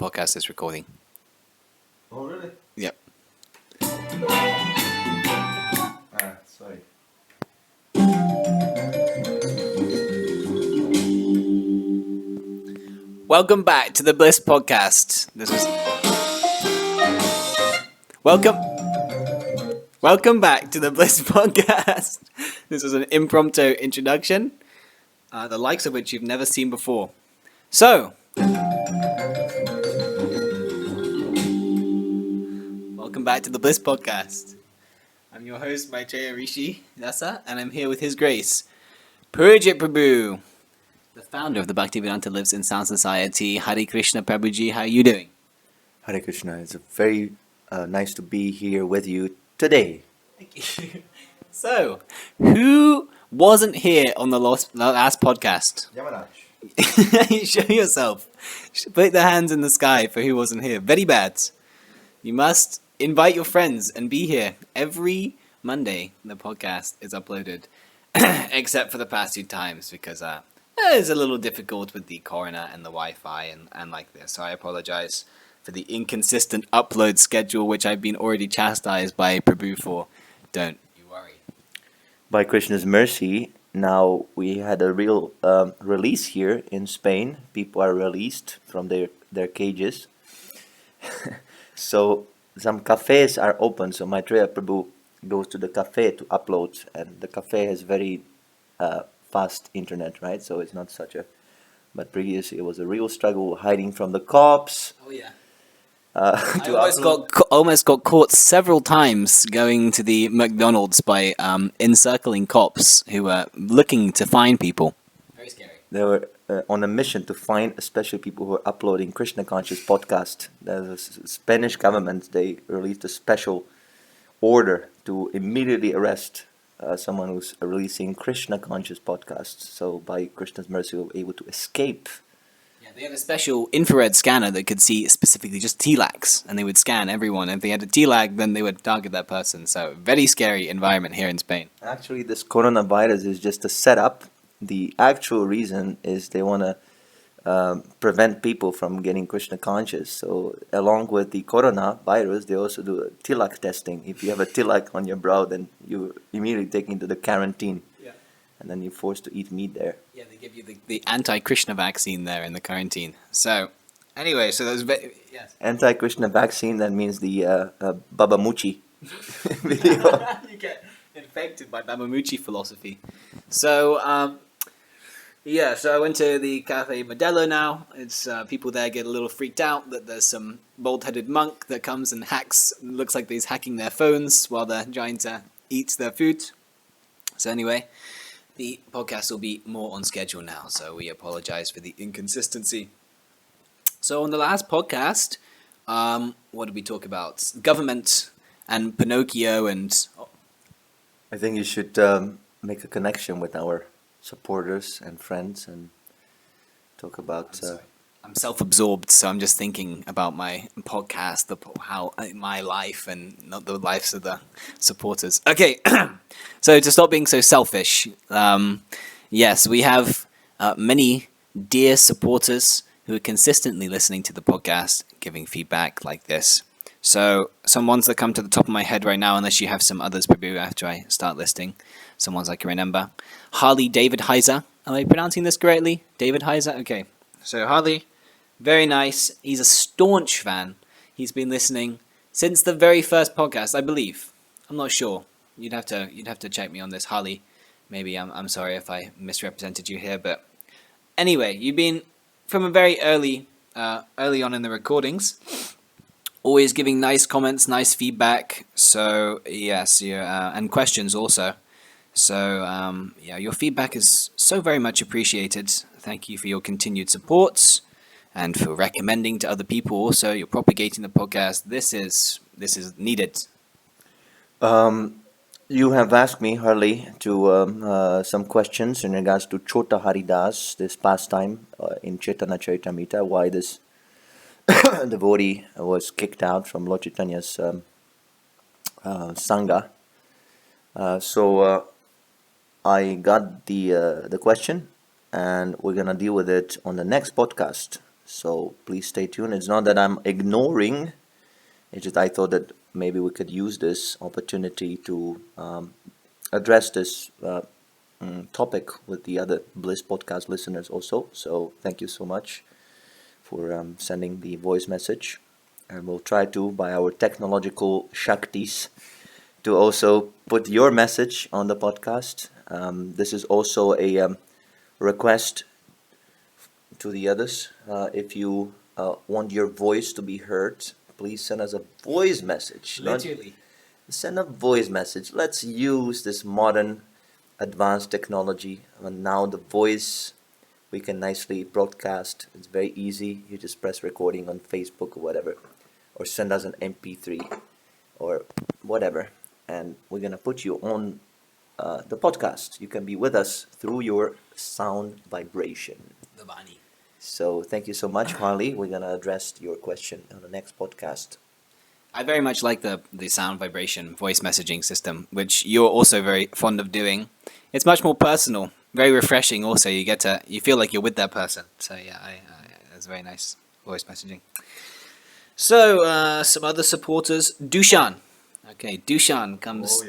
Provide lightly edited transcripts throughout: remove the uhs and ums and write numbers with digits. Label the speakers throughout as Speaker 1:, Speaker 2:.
Speaker 1: podcast is recording.
Speaker 2: Oh, really?
Speaker 1: Yep.
Speaker 2: Sorry.
Speaker 1: Welcome back to the Bliss Podcast. Welcome back to the Bliss Podcast. This was an impromptu introduction, the likes of which you've never seen before. So, welcome back to the Bliss Podcast. I'm your host, Maitreya Rishi Dasa, and I'm here with His Grace, Purjit Prabhu, the founder of the Bhaktivedanta Lives in Sound Society. Hare Krishna Prabhuji, how are you doing?
Speaker 2: Hare Krishna. It's very nice to be here with you today.
Speaker 1: Thank you. So, who wasn't here on the last podcast?
Speaker 2: Yamanach.
Speaker 1: Show yourself. Put the hands in the sky for who wasn't here. Very bad. You must invite your friends and be here. Every Monday, the podcast is uploaded, except for the past 2 times because it's a little difficult with the corona and the Wi-Fi and like this. So I apologize for the inconsistent upload schedule, which I've been already chastised by Prabhu for. Don't you worry.
Speaker 2: By Krishna's mercy, now we had a real release here in Spain. People are released from their cages. So some cafes are open. So Maitreya Prabhu goes to the cafe to upload, and the cafe has very fast internet, right? So it's not such a... But previously it was a real struggle hiding from the cops.
Speaker 1: Oh yeah.
Speaker 2: I
Speaker 1: almost got caught several times going to the McDonald's by encircling cops who were looking to find people. Very scary.
Speaker 2: They were on a mission to find especially people who are uploading Krishna conscious podcast. The Spanish government, they released a special order to immediately arrest someone who's releasing Krishna conscious podcasts. So by Krishna's mercy, we were able to escape.
Speaker 1: Yeah, they had a special infrared scanner that could see specifically just T-lags, and they would scan everyone. If they had a T-lag, then they would target that person. So very scary environment here in Spain.
Speaker 2: Actually, this coronavirus is just a setup. The actual reason is they want to prevent people from getting Krishna conscious. So along with the coronavirus, they also do a tilak testing. If you have a tilak on your brow, then you're immediately taken to the quarantine.
Speaker 1: Yeah.
Speaker 2: And then you're forced to eat meat there.
Speaker 1: Yeah, they give you the anti-Krishna vaccine there in the quarantine. So, anyway, so those... Yes.
Speaker 2: Anti-Krishna vaccine, that means the Baba Muchi video.
Speaker 1: You get infected by Babamuchi philosophy. So, so I went to the Cafe Modelo now. It's people there get a little freaked out that there's some bald-headed monk that comes and hacks. Looks like he's hacking their phones while they're trying to eat their food. So anyway, the podcast will be more on schedule now. So we apologize for the inconsistency. So on the last podcast, what did we talk about? Government and Pinocchio and...
Speaker 2: I think you should make a connection with our supporters and friends and talk about...
Speaker 1: I'm self-absorbed, so I'm just thinking about my podcast, how my life and not the lives of the supporters. Okay, so to stop being so selfish, yes, we have many dear supporters who are consistently listening to the podcast, giving feedback like this. So some ones that come to the top of my head right now, unless you have some others, Prabhu, after I start listing, some ones I can remember. Harley David Heiser. Am I pronouncing this correctly? David Heiser? Okay. So Harley, very nice. He's a staunch fan. He's been listening since the very first podcast, I believe. I'm not sure. You'd have to check me on this, Harley. Maybe I'm sorry if I misrepresented you here, but anyway, you've been from a very early on in the recordings. Always giving nice comments, nice feedback. So yes, and questions also. So your feedback is so very much appreciated. Thank you for your continued support and for recommending to other people. Also, you're propagating the podcast. This is needed.
Speaker 2: You have asked me, Harley, to some questions in regards to Chota Haridas, this pastime in Chaitanya Charitamrita, why this devotee was kicked out from Lord Chaitanya's Sangha. So I got the question, and we're gonna deal with it on the next podcast. So please stay tuned. It's not that I'm ignoring. It's just I thought that maybe we could use this opportunity to address this topic with the other Bliss podcast listeners also. So thank you so much for sending the voice message. And we'll try to, by our technological shaktis, to also put your message on the podcast. This is also a request to the others. If you want your voice to be heard, please send us a voice message.
Speaker 1: Literally.
Speaker 2: Send a voice message. Let's use this modern advanced technology. And now the voice we can nicely broadcast. It's very easy. You just press recording on Facebook or whatever, or send us an MP3 or whatever, and we're gonna put you on the podcast. You can be with us through your sound vibration.
Speaker 1: The Bani.
Speaker 2: So thank you so much, Harley. We're gonna address your question on the next podcast.
Speaker 1: I very much like the sound vibration voice messaging system, which you're also very fond of doing. It's much more personal, very refreshing. Also, you feel like you're with that person. So yeah, it's very nice voice messaging. So some other supporters, Dushan. Okay, Dushan comes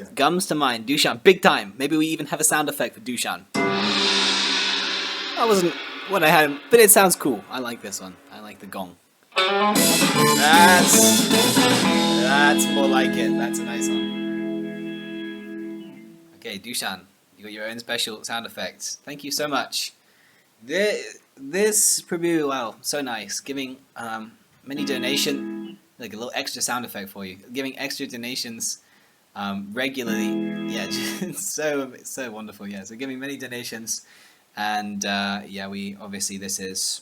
Speaker 1: to mind. Dushan, big time. Maybe we even have a sound effect for Dushan. That wasn't what I had, but it sounds cool. I like this one. I like the gong. That's more like it. That's a nice one. Okay, Dushan, you got your own special sound effects. Thank you so much. This Prabhu, wow, so nice. Giving many donation, like a little extra sound effect for you. Giving extra donations regularly. Yeah, just so wonderful. Yeah, so giving many donations, and we obviously this is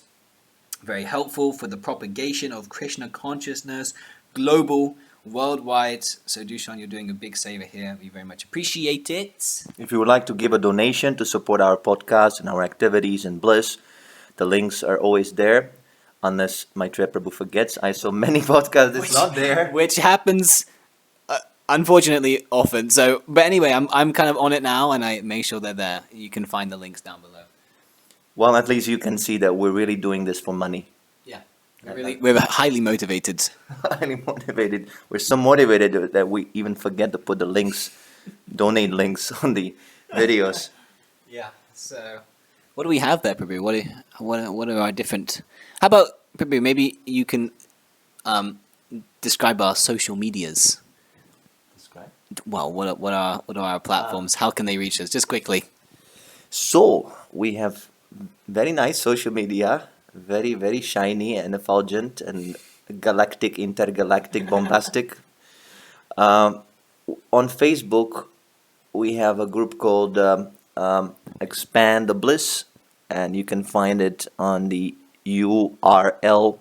Speaker 1: very helpful for the propagation of Krishna consciousness, global, worldwide. So Dushan, you're doing a big savor here. We very much appreciate it.
Speaker 2: If you would like to give a donation to support our podcast and our activities in Bliss, the links are always there. Unless my Prabhu forgets, I saw many podcasts it's not there.
Speaker 1: Which happens, unfortunately, often. So, but anyway, I'm kind of on it now, and I make sure they're there. You can find the links down below.
Speaker 2: Well, at least you can see that we're really doing this for money.
Speaker 1: Yeah, we're highly motivated.
Speaker 2: Highly motivated. We're so motivated that we even forget to put the links, donate links on the videos.
Speaker 1: Yeah. So, what do we have there, Prabhu? What are our different? How about Prabhu? Maybe you can describe our social medias.
Speaker 2: Describe.
Speaker 1: Well, what are our platforms? How can they reach us? Just quickly.
Speaker 2: So we have very nice social media, very, very shiny and effulgent and galactic, intergalactic, bombastic. On Facebook, we have a group called Expand the Bliss, and you can find it on the URL.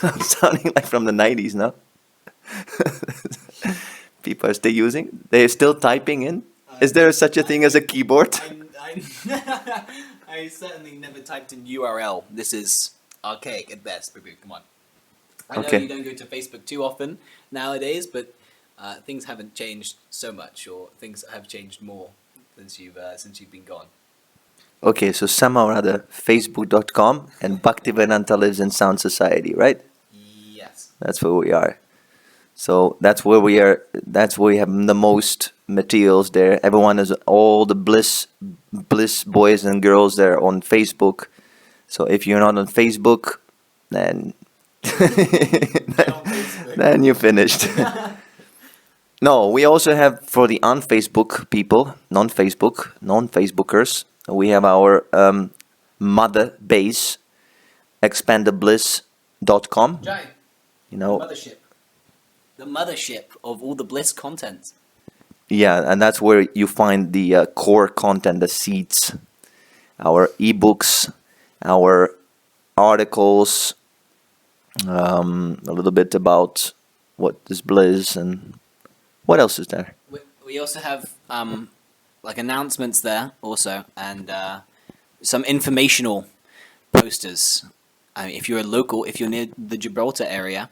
Speaker 2: I'm sounding like from the 90s now. People are still using? They're still typing in? Is there such a thing as a keyboard?
Speaker 1: I certainly never typed in URL. This is archaic at best, Prabhu. Come on. I know you don't go to Facebook too often nowadays, but things haven't changed so much, or things have changed more since you've been gone.
Speaker 2: Okay, so somehow or other, Facebook.com and Bhaktivedanta lives in Sound Society, right?
Speaker 1: Yes.
Speaker 2: That's where we are. So that's where we are. That's where we have the most materials there. Everyone is all the bliss boys and girls there on Facebook. So if you're not on Facebook, then then you're finished. No, we also have for the on-Facebook people, non-Facebookers. We have our mother base, expandabliss.com.
Speaker 1: Jai,
Speaker 2: You know.
Speaker 1: The mothership of all the Bliss content.
Speaker 2: Yeah, and that's where you find the core content, the seeds, our ebooks, our articles, a little bit about what is Bliss and what else is there?
Speaker 1: We also have like announcements there also, and some informational posters. If you're near the Gibraltar area,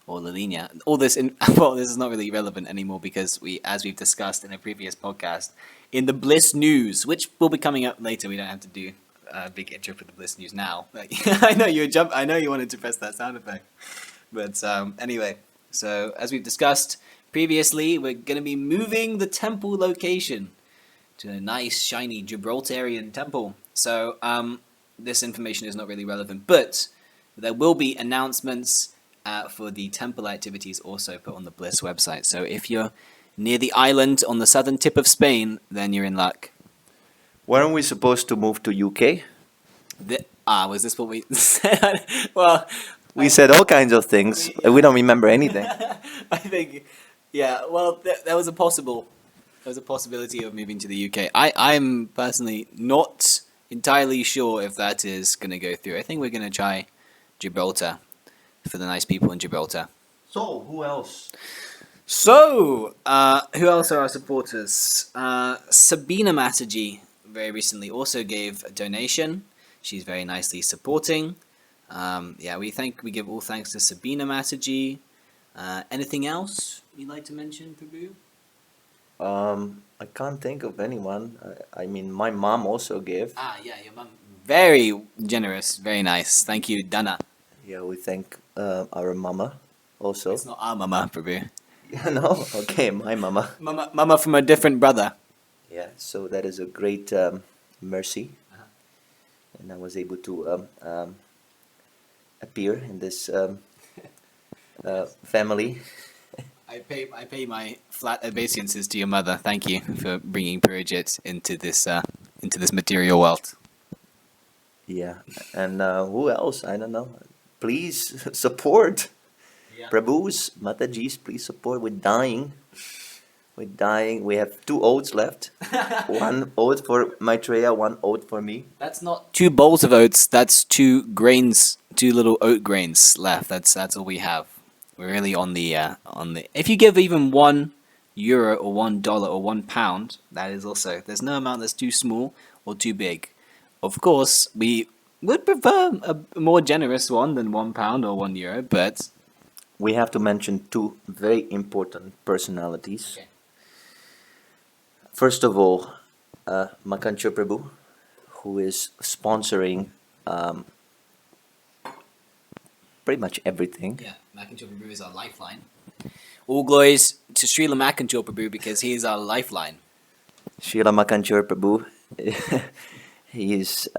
Speaker 1: or La Linea. This is not really relevant anymore because as we've discussed in a previous podcast, in the Bliss News, which will be coming up later, we don't have to do big intro for the Bliss News now. Like, I know I know you wanted to press that sound effect, but anyway. So as we've discussed previously, we're going to be moving the temple location to a nice, shiny Gibraltarian temple. So this information is not really relevant, but there will be announcements for the temple activities also put on the Bliss website. So if you're near the island on the southern tip of Spain, then you're in luck.
Speaker 2: Weren't we supposed to move to UK?
Speaker 1: Was this what we said? Well,
Speaker 2: We said all kinds of things. We don't remember anything.
Speaker 1: I think, yeah. Well, there was a possibility of moving to the UK. I'm personally not entirely sure if that is going to go through. I think we're going to try Gibraltar for the nice people in Gibraltar.
Speaker 2: So, who else?
Speaker 1: So, who else are our supporters? Sabina Mataji very recently also gave a donation. She's very nicely supporting. We give all thanks to Sabina Mataji. Anything else you'd like to mention, Prabhu?
Speaker 2: I can't think of anyone. I mean, my mom also gave.
Speaker 1: Yeah, your mum. Very generous, very nice. Thank you, Dana.
Speaker 2: Yeah, we thank our mama also.
Speaker 1: It's not our mama, Prabhu.
Speaker 2: Yeah, no? Okay, my mama.
Speaker 1: Mama from a different brother.
Speaker 2: Yeah, so that is a great mercy. And I was able to appear in this family.
Speaker 1: I pay my flat obeisances to your mother. Thank you for bringing Purijit into this material world.
Speaker 2: Yeah, and who else? I don't know. Please support.
Speaker 1: Yeah.
Speaker 2: Prabhus, Matajis, please support. We're dying. We're dying. We have 2 oats left. 1 oat for Maitreya, 1 oat for me.
Speaker 1: That's not 2 bowls of oats. That's 2 grains, 2 little oat grains left. That's all we have. We're really on the. If you give even €1 or $1 or £1, that is also. There's no amount that's too small or too big. Of course, we would prefer a more generous one than £1 or €1, but
Speaker 2: We have to mention 2 very important personalities.
Speaker 1: Okay.
Speaker 2: First of all, Makancho Prabhu, who is sponsoring pretty much everything.
Speaker 1: yeah, Makancho Prabhu is our lifeline. All glories to Srila Makancho Prabhu because he is our lifeline.
Speaker 2: Srila Makancho Prabhu, he is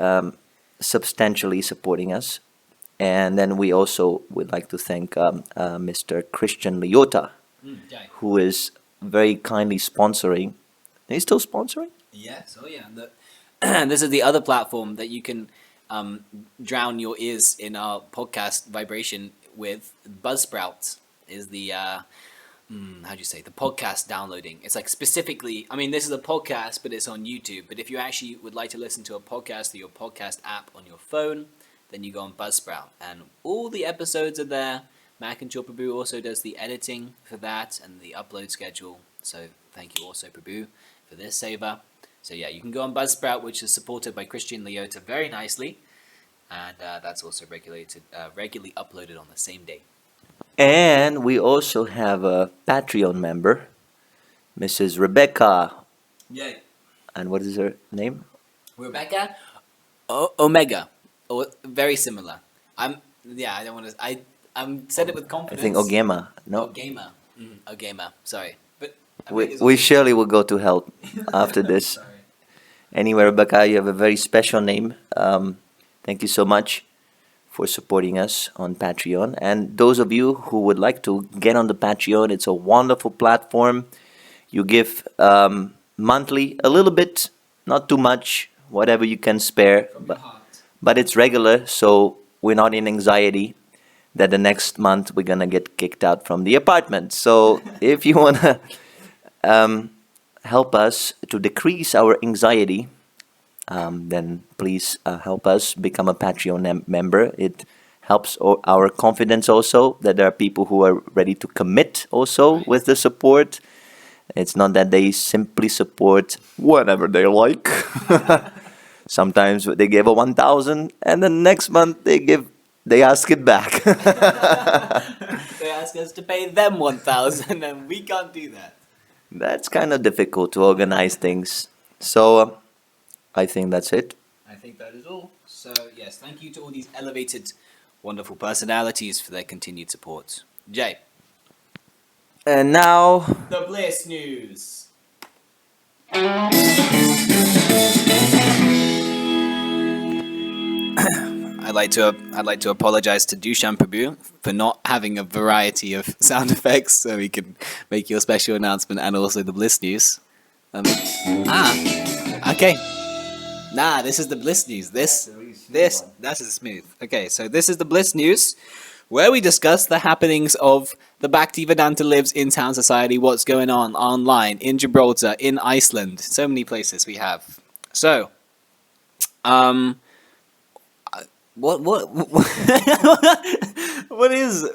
Speaker 2: substantially supporting us. And then we also would like to thank Mr. Christian Leota, who is very kindly sponsoring. He's still sponsoring?
Speaker 1: Yes, oh yeah. This is the other platform that you can drown your ears in our podcast vibration with. Buzzsprout is the how do you say, the podcast downloading. It's like specifically, I mean, this is a podcast, but it's on YouTube. But if you actually would like to listen to a podcast through your podcast app on your phone, then you go on Buzzsprout, and all the episodes are there. Mac and Prabhu also does the editing for that and the upload schedule. So thank you also, Prabhu, for this saver. So yeah, you can go on Buzzsprout, which is supported by Christian Leota very nicely, and that's also regularly uploaded on the same day.
Speaker 2: And we also have a Patreon member, Mrs. Rebecca.
Speaker 1: Yay.
Speaker 2: And what is her name?
Speaker 1: Rebecca Omega. Or very similar. I don't want to. I'm said it with
Speaker 2: I
Speaker 1: confidence.
Speaker 2: think Ogema. No?
Speaker 1: Ogema. Ogema. Sorry, but
Speaker 2: We surely will go to hell after this.
Speaker 1: Sorry.
Speaker 2: Anyway, Rebecca, you have a very special name. Thank you so much for supporting us on Patreon. And those of you who would like to get on the Patreon, it's a wonderful platform. You give monthly, a little bit, not too much, whatever you can spare.
Speaker 1: From your heart.
Speaker 2: But it's regular, so we're not in anxiety that the next month we're gonna get kicked out from the apartment. So if you wanna help us to decrease our anxiety, then please help us become a Patreon member. It helps our confidence also that there are people who are ready to commit also with the support. It's not that they simply support whatever they like. Sometimes they give a 1,000 and the next month they ask it back.
Speaker 1: They ask us to pay them 1,000 and we can't do that.
Speaker 2: That's kind of difficult to organize things. So I think that's it.
Speaker 1: think that is all. So, yes, thank you to all these elevated, wonderful personalities for their continued support. Jay.
Speaker 2: And now,
Speaker 1: The Bliss News. I'd like to apologize to Dushan Prabhu for not having a variety of sound effects so we can make your special announcement and also the Bliss News. Okay. Nah, this is the Bliss News. That is smooth. Okay, so this is the Bliss News, where we discuss the happenings of the Bhaktivedanta Lives in Town Society, what's going on online, in Gibraltar, in Iceland, so many places we have. So, what what is?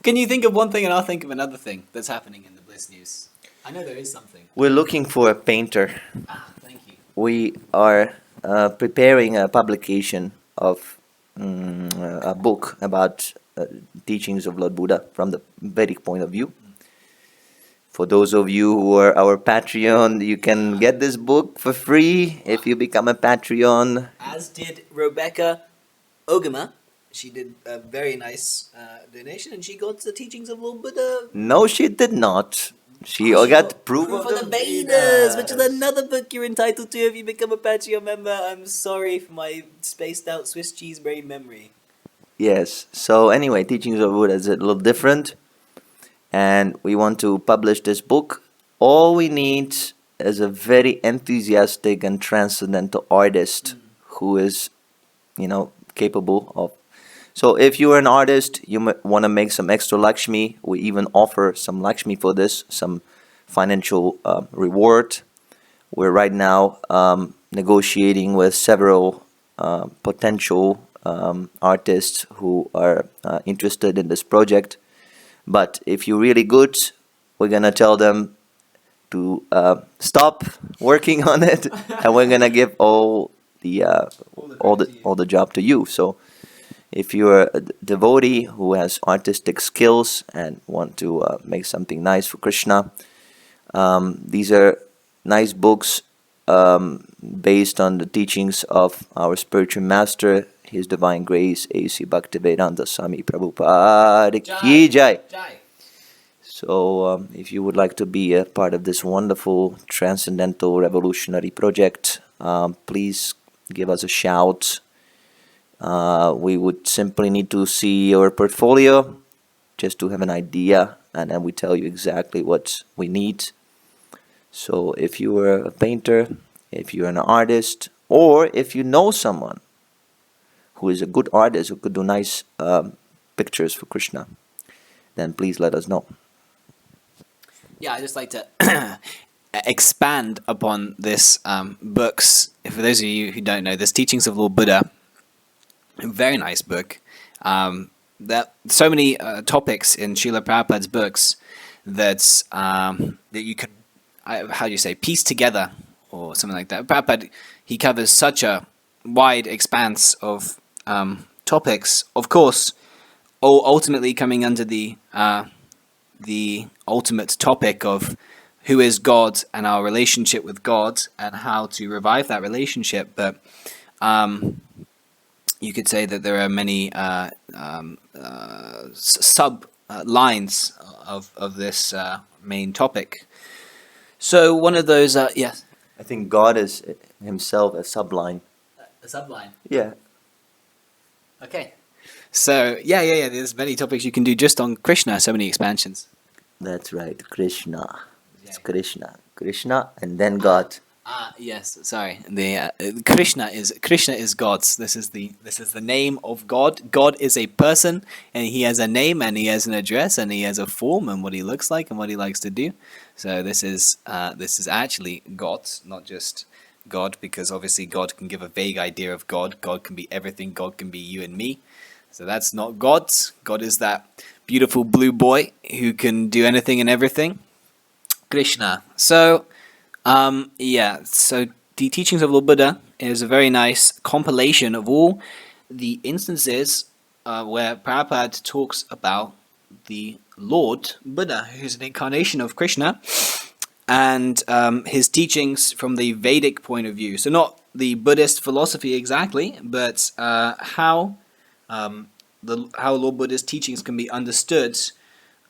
Speaker 1: Can you think of one thing and I'll think of another thing that's happening in the Bliss News? I know there is something.
Speaker 2: we're looking for a painter.
Speaker 1: Thank you.
Speaker 2: We are preparing a publication of a book about teachings of Lord Buddha from the Vedic point of view. For those of you who are our Patreon, you can get this book for free if you become a Patreon.
Speaker 1: As did Rebecca Ogama. She did a very nice donation, and she got the teachings of Lord Buddha.
Speaker 2: No, she did not. She got proof of
Speaker 1: the Vedas, which is another book you're entitled to if you become a Patreon member. I'm sorry for my spaced out Swiss cheese brain memory.
Speaker 2: Yes. So anyway, teachings of Buddha is a little different, and we want to publish this book. All we need is a very enthusiastic and transcendental artist who is, capable of. So if you're an artist, you want to make some extra Lakshmi, we even offer some Lakshmi for this, some financial reward. We're right now negotiating with several potential artists who are interested in this project. But if you're really good, we're going to tell them to stop working on it, and we're going to give all the job to you. So if you're a devotee who has artistic skills and want to make something nice for Krishna, these are nice books based on the teachings of our spiritual master, His Divine Grace, A.C. Bhaktivedanta Swami Prabhupada Ki Jai. So if you would like to be a part of this wonderful, transcendental, revolutionary project, please give us a shout. We would simply need to see your portfolio just to have an idea, and then we tell you exactly what we need. So if you are a painter, if you're an artist, or if you know someone who is a good artist who could do nice pictures for Krishna, then please let us know.
Speaker 1: Yeah, I'd just like to expand upon this books. For those of you who don't know, this Teachings of Lord Buddha, a very nice book. That so many topics in Srila Prabhupada's books that you could, how do you say, piece together or something like that. Prabhupada, he covers such a wide expanse of topics. Of course, ultimately coming under the ultimate topic of who is God and our relationship with God and how to revive that relationship. But you could say that there are many sub lines of this main topic. So one of those, yes.
Speaker 2: I think God is himself a subline.
Speaker 1: A subline.
Speaker 2: Yeah.
Speaker 1: Okay. So yeah. There's many topics you can do just on Krishna. So many expansions.
Speaker 2: That's right, Krishna. It's Krishna, and then God.
Speaker 1: Yes. Sorry. The Krishna is God's. This is the name of God. God is a person, and he has a name, and he has an address, and he has a form, and what he looks like, and what he likes to do. So this is actually God, not just God, because obviously God can give a vague idea of God. God can be everything. God can be you and me. So that's not God. God is that beautiful blue boy who can do anything and everything. Krishna. So, so the Teachings of Lord Buddha is a very nice compilation of all the instances where Prabhupada talks about the Lord Buddha, who's an incarnation of Krishna, and his teachings from the Vedic point of view. So not the Buddhist philosophy exactly, but how how Lord Buddha's teachings can be understood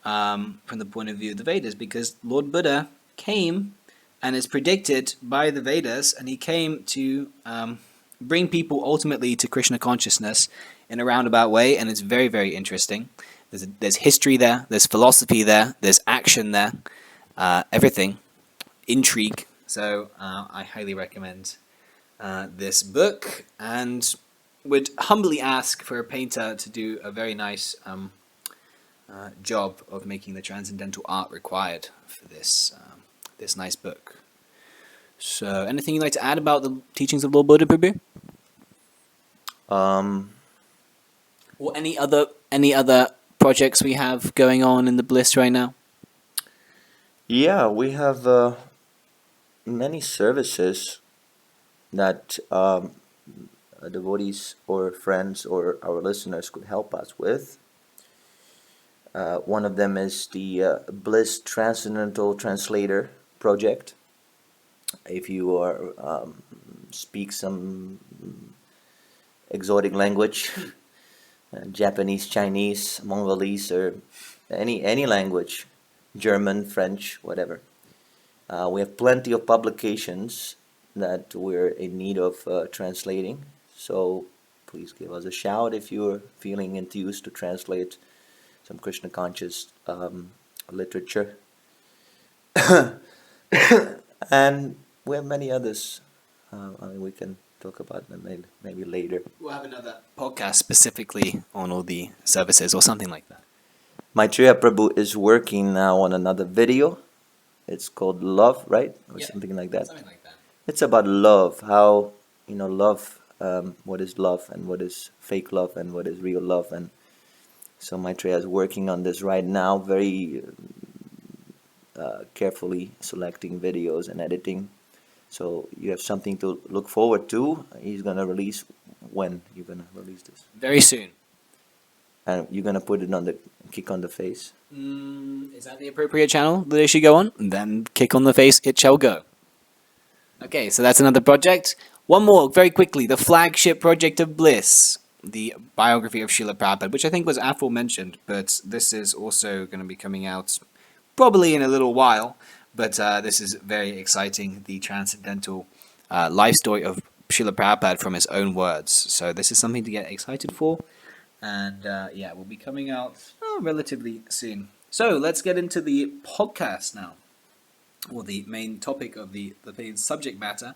Speaker 1: from the point of view of the Vedas, because Lord Buddha came and is predicted by the Vedas, and he came to bring people ultimately to Krishna consciousness in a roundabout way, and it's very, very interesting. There's history there, there's philosophy there, there's action there, everything, intrigue. So I highly recommend this book, and would humbly ask for a painter to do a very nice job of making the transcendental art required for this this nice book. So, anything you'd like to add about the teachings of Lord Buddha, Prabhu?
Speaker 2: Um,
Speaker 1: Or any other projects we have going on in the Bliss right now?
Speaker 2: yeah, we have many services that devotees or friends or our listeners could help us with. One of them is the Bliss Transcendental Translator Project. If you are speak some exotic language, Japanese, Chinese, Mongolese, or any language, German, French, whatever. We have plenty of publications that we're in need of translating. So please give us a shout if you're feeling enthused to translate some Krishna conscious literature. And we have many others. We can talk about them maybe later.
Speaker 1: We'll have another podcast specifically on all the services or something like that.
Speaker 2: Maitreya Prabhu is working now on another video. It's called Love, right? Or
Speaker 1: Yeah,
Speaker 2: something like that.
Speaker 1: Something like that.
Speaker 2: It's about love, how, love, what is love and what is fake love and what is real love. And so Maitreya is working on this right now, very carefully selecting videos and editing. So you have something to look forward to. He's going to release, when you're going to release this?
Speaker 1: Very soon.
Speaker 2: And you're going to put it on the Kick on the Face.
Speaker 1: Is that the appropriate channel that it should go on? Then Kick on the Face, it shall go. Okay, so that's another project. One more, very quickly, the flagship project of Bliss, the biography of Srila Prabhupada, which I think was aforementioned, but this is also going to be coming out probably in a little while, but this is very exciting, the transcendental life story of Srila Prabhupada from his own words. So this is something to get excited for, and yeah, it will be coming out relatively soon. So let's get into the podcast now, or the main topic of the main subject matter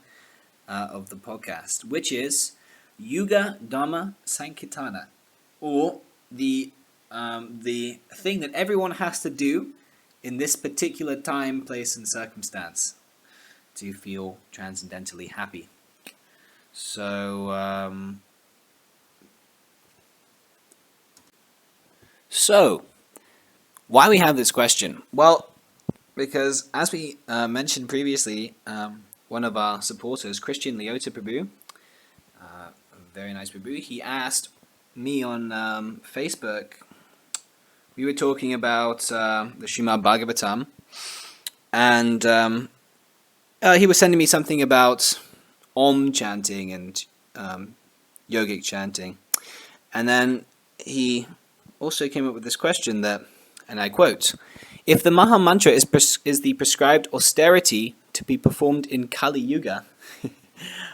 Speaker 1: of the podcast, which is Yuga, Dharma, Sankirtana, or the thing that everyone has to do in this particular time, place, and circumstance to feel transcendentally happy. So, why we have this question? Well, because as we mentioned previously, one of our supporters, Christian Leota Prabhu, a very nice Prabhu, he asked me on Facebook. We were talking about the Srimad Bhagavatam, and he was sending me something about Om chanting and yogic chanting, and then he also came up with this question that, and I quote, "If the Maha Mantra is the prescribed austerity to be performed in Kali Yuga,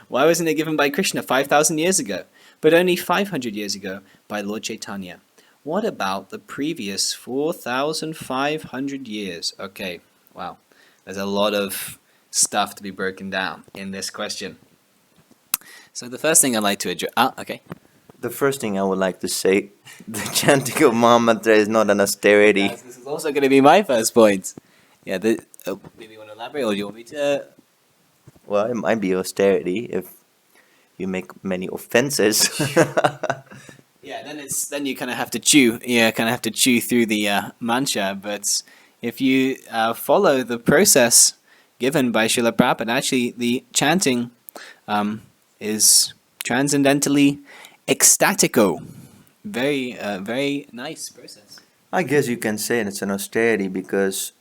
Speaker 1: why wasn't it given by Krishna 5,000 years ago, but only 500 years ago by Lord Chaitanya? What about the previous 4,500 years?" Okay, wow. There's a lot of stuff to be broken down in this question. So the first thing I'd like to address... okay.
Speaker 2: The first thing I would like to say, the chanting of Maha Mantra is not an austerity.
Speaker 1: Yes, this is also going to be my first point. Yeah, maybe you want to elaborate, or do you want me to...
Speaker 2: Well, it might be austerity if you make many offenses.
Speaker 1: Yeah, then you kind of have to chew. Yeah, kind of have to chew through the mantra. But if you follow the process given by Srila Prabhupada, actually the chanting is transcendentally ecstatico. Very, very nice process.
Speaker 2: I guess you can say it's an austerity because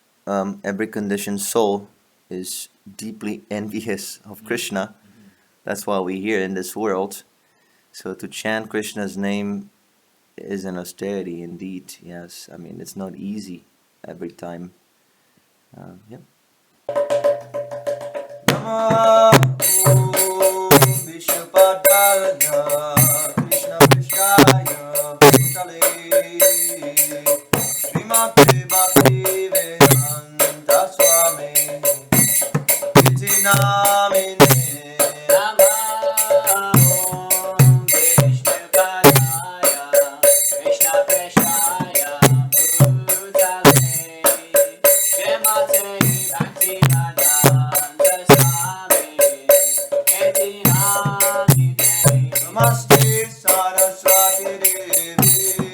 Speaker 2: every conditioned soul is deeply envious of Krishna. That's why we're here in this world. So to chant Krishna's name is an austerity indeed. Yes, I mean it's not easy every time. Yep. Namo Vishnupadaya Krishna Prishaya Bhutale Srimati Bhakti Vedanta Swami Iti Namine Namaste Saraswati Devi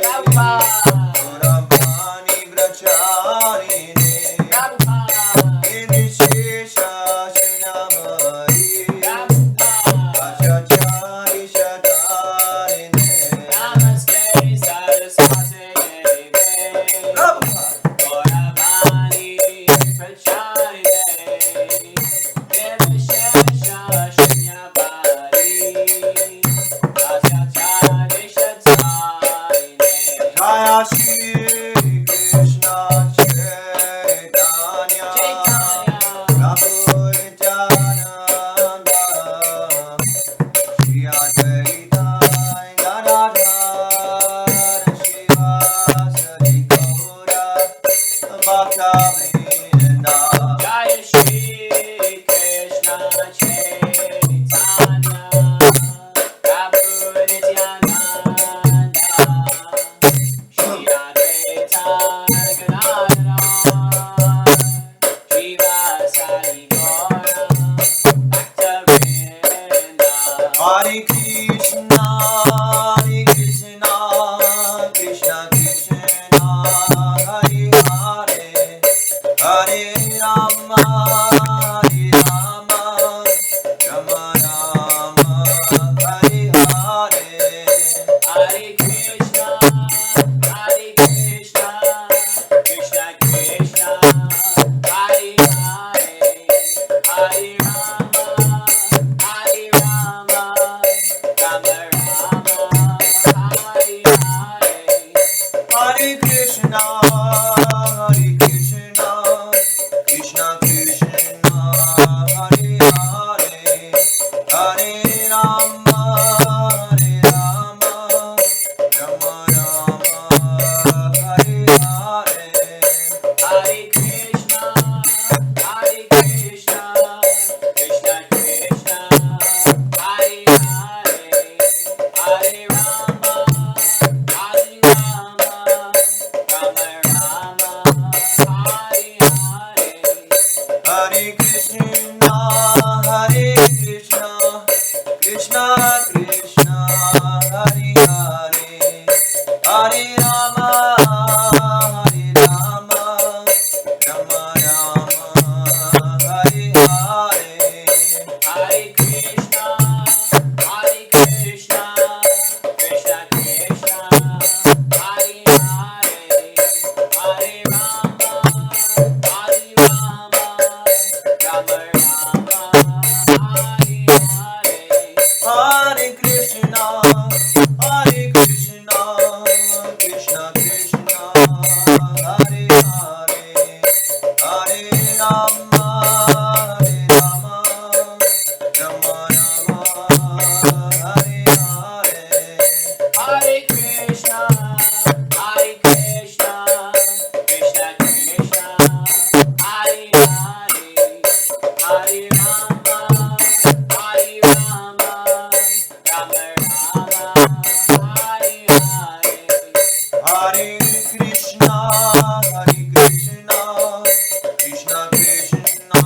Speaker 2: Gauravani Vracharine Nishesha Shanamari Achachari Shatarine
Speaker 1: Namaste Saraswati Devi Gauravani Pracharine Nirvishesha Shunyavadi Asyachari Shatarine
Speaker 2: Jaya Shri Krishna Chaitanya Prabhu Nityananda Shri Advaita Gadadhar Shivasari Gaura Bhaktavrinda
Speaker 1: Jai Shri Krishna Chaitanya Prabhu Nityananda Shri Advaita Gadadhar Shivasari Gaura Bhaktavrinda
Speaker 2: Hare Krishna Krishna Krishna Hare Hare Hare Rama Rama Rama Hare Hare
Speaker 1: Hare Krishna, Krishna Krishna, Hare Hare, Hare Rama, Rama Rama, Hare Hare.
Speaker 2: Hare Krishna Krishna Krishna Hare Hare Hare Rama Rama Rama Hare Hare
Speaker 1: Hare Krishna, Krishna Krishna, Hare Hare, Hare Rama, Rama Hare Hare.
Speaker 2: Hare Krishna Krishna Krishna Hare Hare Hare Rama Rama Rama Hare Hare
Speaker 1: Hare Krishna, Krishna Krishna, Hare Hare, Hare Rama, Rama Hare Hare.
Speaker 2: Hare Krishna Krishna Krishna Hare Hare Hare Rama Rama Hare Hare
Speaker 1: Hare Krishna, Krishna Krishna, Hare Hare, Hare Rama, Rama Hare Hare.
Speaker 2: Hare Krishna Krishna Krishna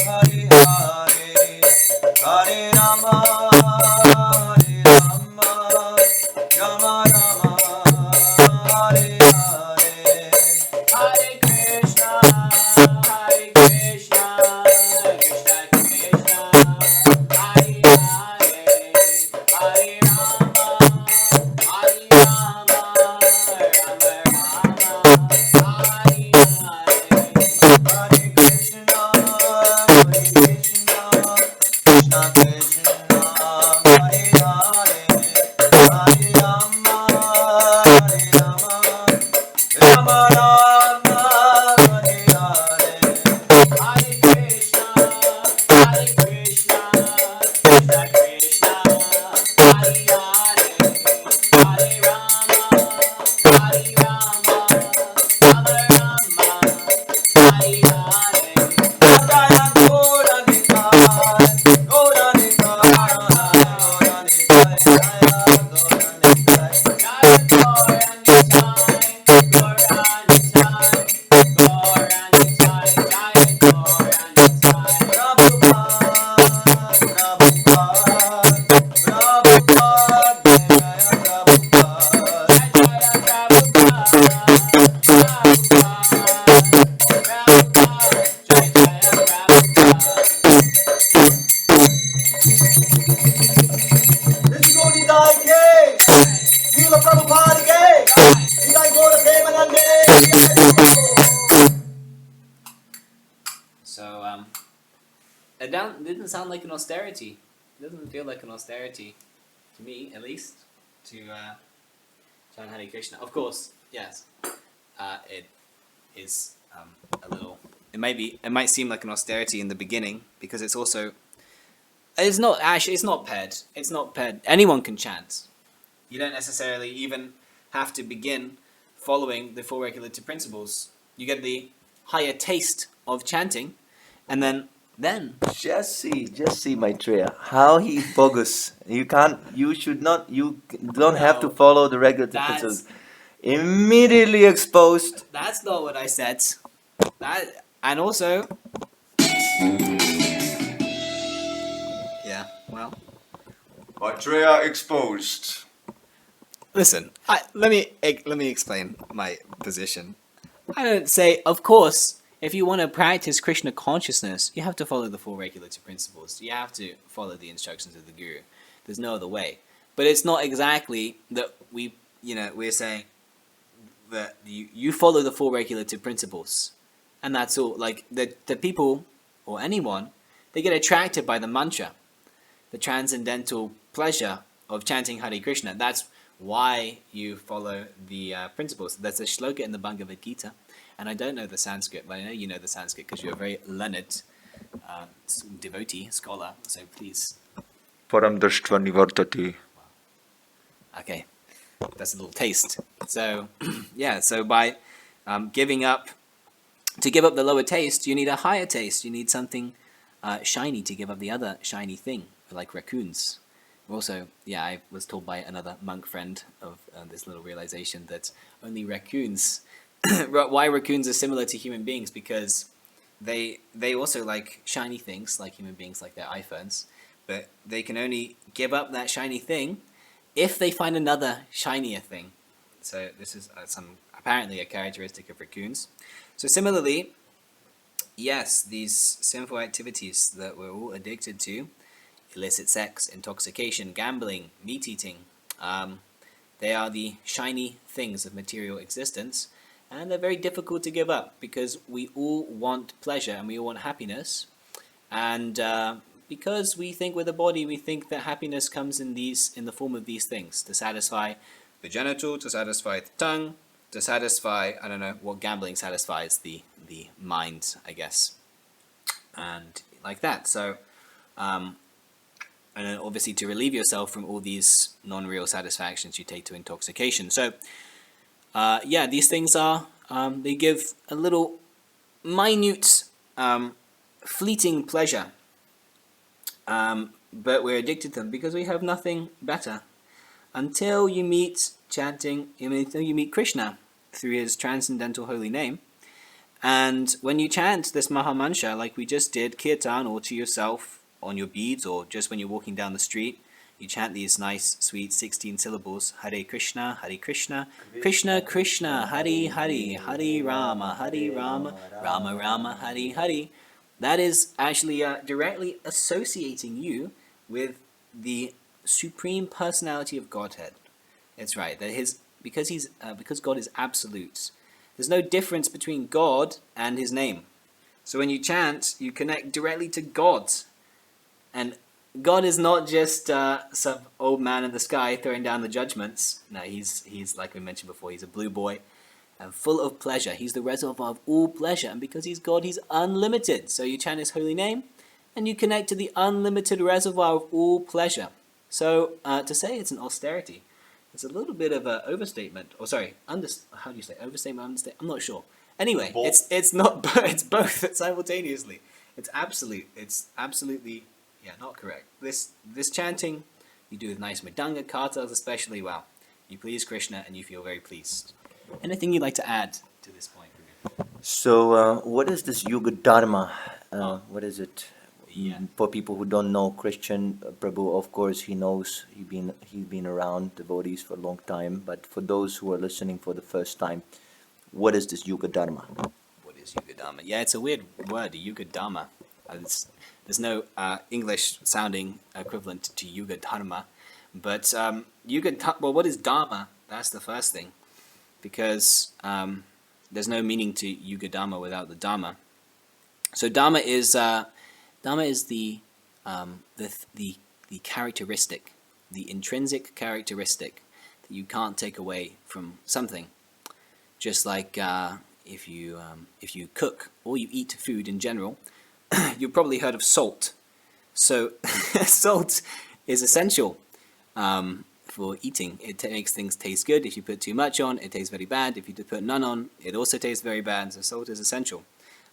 Speaker 2: Hare Hare Hare Rama Rama
Speaker 1: doesn't sound like an austerity. It doesn't feel like an austerity, to me at least, to chant Hare Krishna. Of course, yes, it is a little. It might seem like an austerity in the beginning because it's also. It's not actually. It's not paired. It's not paired. Anyone can chant. You don't necessarily even have to begin following the four regulative principles. You get the higher taste of chanting, and then
Speaker 2: Just see Maitreya, how he bogus. You can't, you should not, you don't have to
Speaker 1: No,
Speaker 2: follow the regular principles. Immediately exposed.
Speaker 1: that's not what I said. That and also, yeah. Well,
Speaker 2: Maitreya exposed.
Speaker 1: listen. Let me explain my position. I don't say, of course, if you want to practice Krishna consciousness, you have to follow the four regulative principles. You have to follow the instructions of the Guru. There's no other way. But it's not exactly that we're saying that you follow the four regulative principles. And that's all. Like, the people, or anyone, they get attracted by the mantra, the transcendental pleasure of chanting Hare Krishna. That's why you follow the principles. There's a shloka in the Bhagavad Gita, and I don't know the Sanskrit, but I know you know the Sanskrit because you're a very learned devotee, scholar, so please.
Speaker 2: Param dashtva nivartati.
Speaker 1: Okay, that's a little taste. So, yeah, so by giving up, to give up the lower taste, you need a higher taste. You need something shiny to give up the other shiny thing, like raccoons. Also, yeah, I was told by another monk friend of this little realization that only raccoons, why raccoons are similar to human beings, because they also like shiny things, like human beings like their iPhones, but they can only give up that shiny thing if they find another shinier thing. So this is apparently a characteristic of raccoons. So similarly, yes, these sinful activities that we're all addicted to, illicit sex, intoxication, gambling, meat eating, they are the shiny things of material existence, and they're very difficult to give up because we all want pleasure and we all want happiness, and because we think with the body, we think that happiness comes in the form of these things, to satisfy the genital, to satisfy the tongue, to satisfy, I don't know what gambling satisfies, the mind, I guess, and like that. So and then obviously to relieve yourself from all these non-real satisfactions you take to intoxication. So, yeah, these things are, they give a little minute, fleeting pleasure, but we're addicted to them because we have nothing better. Until you meet until you meet Krishna through his transcendental holy name. And when you chant this Mahamantra, like we just did, kirtan, or to yourself, on your beads, or just when you're walking down the street, you chant these nice, sweet 16 syllables: Hare Krishna, Krishna Krishna, Hare Hare, Hare Rama, Rama Rama, Hare Hare. That is actually directly associating you with the Supreme Personality of Godhead. It's right that because God is absolute. There's no difference between God and his name. So when you chant, you connect directly to God. And God is not just some old man in the sky throwing down the judgments. No, he's like we mentioned before, he's a blue boy and full of pleasure. He's the reservoir of all pleasure. And because he's God, he's unlimited. So you chant his holy name and you connect to the unlimited reservoir of all pleasure. So to say it's an austerity, it's a little bit of an overstatement. Or sorry, how do you say overstatement, understatement? I'm not sure. Anyway, it's not. It's both simultaneously. It's absolutely. Yeah, not correct. This chanting you do with nice mridanga kartals, especially, well, you please Krishna and you feel very pleased. Anything you'd like to add to this point?
Speaker 2: So, what is this Yuga Dharma? What is it?
Speaker 1: Yeah.
Speaker 2: For people who don't know Christian, Prabhu, of course, he knows. He's been around devotees for a long time. But for those who are listening for the first time, what is this Yuga Dharma?
Speaker 1: What is Yuga Dharma? Yeah, it's a weird word, Yuga Dharma. There's no English-sounding equivalent to Yuga Dharma, but well, what is Dharma? That's the first thing, because there's no meaning to Yuga Dharma without the Dharma. So Dharma is the the characteristic, the intrinsic characteristic that you can't take away from something. Just like if you cook or you eat food in general, you've probably heard of salt. So salt is essential for eating. It makes things taste good. If you put too much on, it tastes very bad. If you put none on, it also tastes very bad. So salt is essential.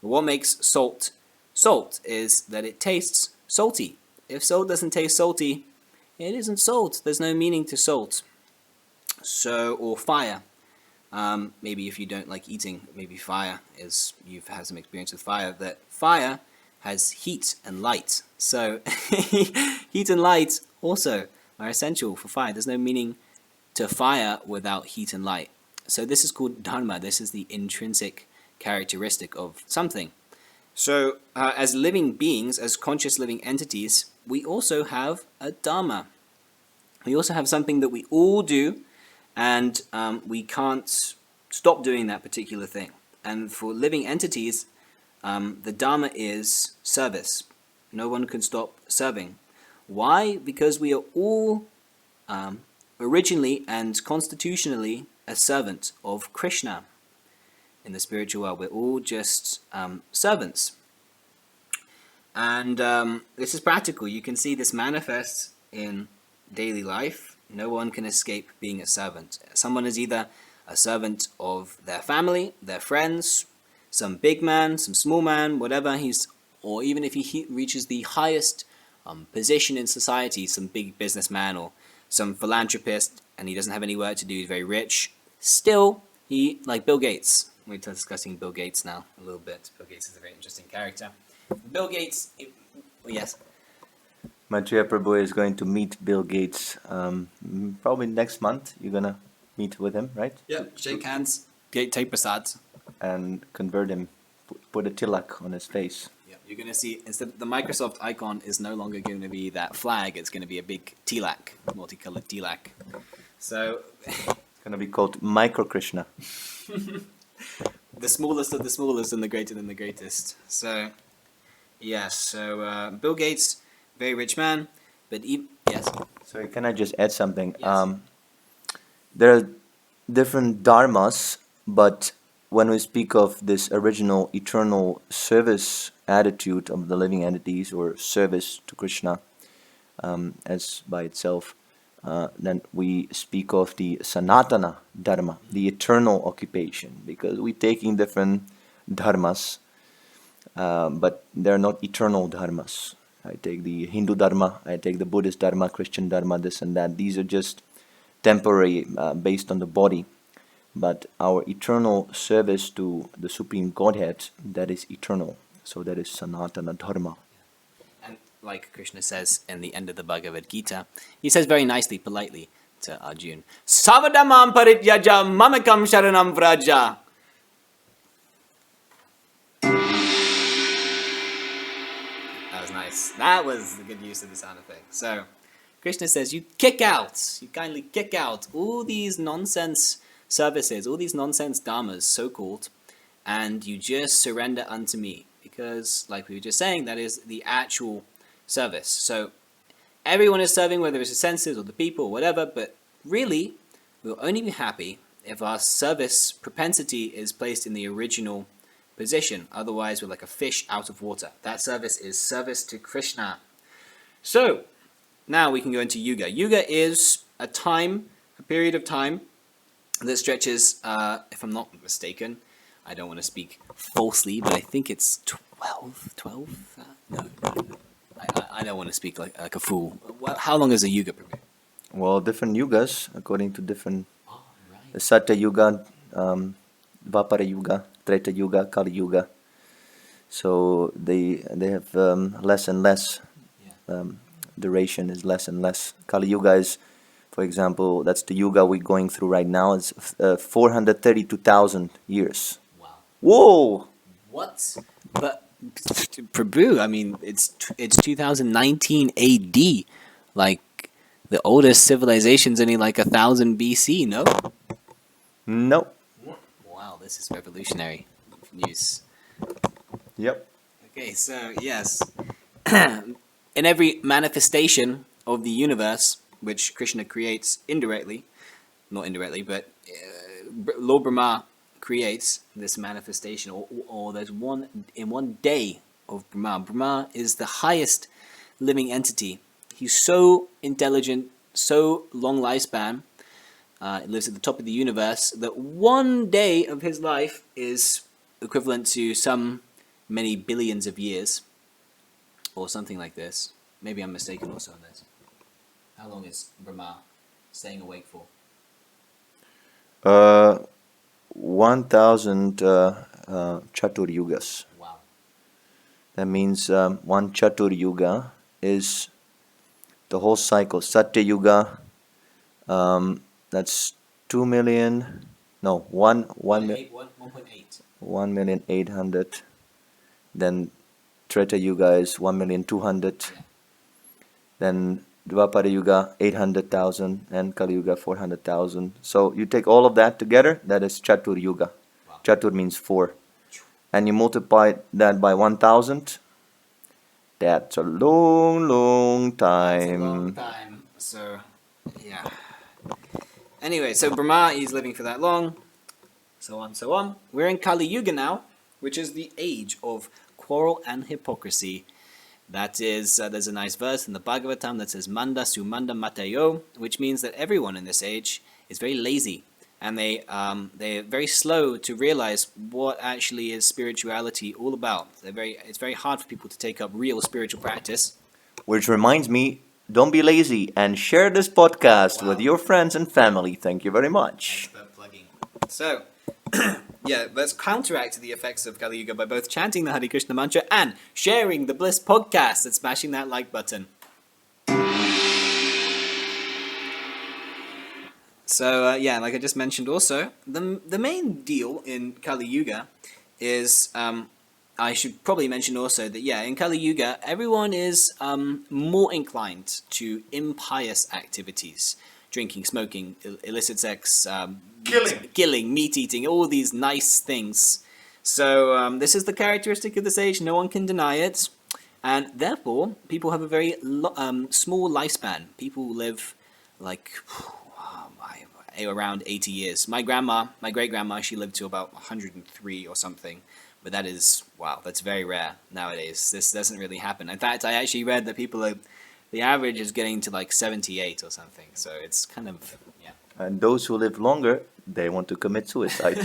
Speaker 1: But what makes salt salt is that it tastes salty. If salt doesn't taste salty, it isn't salt. There's no meaning to salt. So, or fire. Maybe if you don't like eating, maybe fire is, you've had some experience with fire, that fire has heat and light. So heat and light also are essential for fire. There's no meaning to fire without heat and light. So this is called dharma. This is the intrinsic characteristic of something. So as living beings, as conscious living entities, we also have a dharma. We also have something that we all do, and we can't stop doing that particular thing. And for living entities, the dharma is service. No one can stop serving. Why? Because we are all originally and constitutionally a servant of Krishna. In the spiritual world, we're all just servants. And this is practical. You can see this manifests in daily life. No one can escape being a servant. Someone is either a servant of their family, their friends, some big man, some small man, whatever he's, or even if he reaches the highest position in society, some big businessman or some philanthropist, and he doesn't have any work to do, he's very rich, still, he, like Bill Gates. We're discussing Bill Gates now a little bit. Bill Gates is a very interesting character. Bill Gates, yes?
Speaker 2: Maitreya Prabhu is going to meet Bill Gates probably next month. You're going to meet with him, right?
Speaker 1: Yeah, shake hands, take prasad.
Speaker 2: And convert him, put a tilak on his face.
Speaker 1: Yeah, you're going to see, instead of the Microsoft icon is no longer going to be that flag, it's going to be a big tilak, multicolored tilak. So...
Speaker 2: it's going to be called Micro Krishna.
Speaker 1: The smallest of the smallest and the greater than the greatest. So, yes, so Bill Gates, very rich man, but yes.
Speaker 2: Sorry, can I just add something?
Speaker 1: Yes.
Speaker 2: There are different dharmas, but when we speak of this original eternal service attitude of the living entities, or service to Krishna as by itself, then we speak of the sanatana dharma, the eternal occupation, because we're taking different dharmas, but they're not eternal dharmas. I take the Hindu dharma, I take the Buddhist dharma, Christian dharma, this and that. These are just temporary, based on the body. But our eternal service to the Supreme Godhead, that is eternal. So that is sanatana dharma.
Speaker 1: And like Krishna says in the end of the Bhagavad Gita, he says very nicely, politely to Arjuna, Savadamam parityaja mamakam sharanam vraja. That was nice. That was the good use of the sound effect. So, Krishna says, you kindly kick out all these nonsense services, all these nonsense dharmas, so-called, and you just surrender unto me. Because, like we were just saying, that is the actual service. So, everyone is serving, whether it's the senses or the people or whatever, but really, we'll only be happy if our service propensity is placed in the original position. Otherwise, we're like a fish out of water. That service is service to Krishna. So, now we can go into Yuga. Yuga is a period of time that stretches, if I'm not mistaken, I don't want to speak falsely, but I think it's 12? No. I don't want to speak like a fool. Well, how long is a Yuga?
Speaker 2: Well, different yugas, according to different...
Speaker 1: Oh, right.
Speaker 2: Satya Yuga, Vapara Yuga, Treta Yuga, Kali Yuga. So they have less and less. Duration is less and less. Kali Yuga is, for example, that's the Yuga we're going through right now. It's 432,000 years.
Speaker 1: Wow.
Speaker 2: Whoa!
Speaker 1: What? But Prabhu, I mean, it's 2019 AD. Like, the oldest civilization's only like 1000 BC, no?
Speaker 2: No.
Speaker 1: Wow, this is revolutionary news.
Speaker 2: Yep.
Speaker 1: Okay, so yes. in every manifestation of the universe, which Krishna creates indirectly, not indirectly, but Lord Brahma creates this manifestation, or there's one day of Brahma. Brahma is the highest living entity. He's so intelligent, so long lifespan, lives at the top of the universe, that one day of his life is equivalent to some many billions of years, or something like this. Maybe I'm mistaken also on this. How long is Brahma staying awake for?
Speaker 2: 1,000 Chatur Yugas.
Speaker 1: Wow.
Speaker 2: That means one Chatur Yuga is the whole cycle. Satya Yuga, that's 2 million, no,
Speaker 1: 1.8.
Speaker 2: 1,800,000. Then Treta Yuga is 1,200,000.
Speaker 1: Yeah.
Speaker 2: Then Dvapara Yuga 800,000 and Kali Yuga 400,000. So you take all of that together, that is Chatur Yuga.
Speaker 1: Wow.
Speaker 2: Chatur means 4. And you multiply that by 1,000. That's a long, long time.
Speaker 1: That's a long time. So, yeah. Anyway, so Brahma is living for that long. So on, so on. We're in Kali Yuga now, which is the age of quarrel and hypocrisy. That is, there's a nice verse in the Bhagavatam that says Manda Sumanda Matayo, which means that everyone in this age is very lazy, and they're very slow to realize what actually is spirituality all about. It's very hard for people to take up real spiritual practice.
Speaker 2: Which reminds me, don't be lazy and share this podcast with your friends and family. Thank you very much.
Speaker 1: Thanks for plugging. So, yeah, let's counteract the effects of Kali Yuga by both chanting the Hare Krishna mantra and sharing the Bliss podcast and smashing that like button. So, yeah, like I just mentioned also, the main deal in Kali Yuga is, I should probably mention also that, yeah, in Kali Yuga, everyone is more inclined to impious activities. Drinking, smoking, illicit sex, killing, meat eating, all these nice things. So this is the characteristic of this age, no one can deny it. And therefore, people have a very small lifespan. People live like around 80 years. My great-grandma, she lived to about 103 or something. But that is, wow, that's very rare nowadays. This doesn't really happen. In fact, I actually read that the average is getting to like 78 or something. So it's kind of, yeah.
Speaker 2: And those who live longer, they want to commit suicide.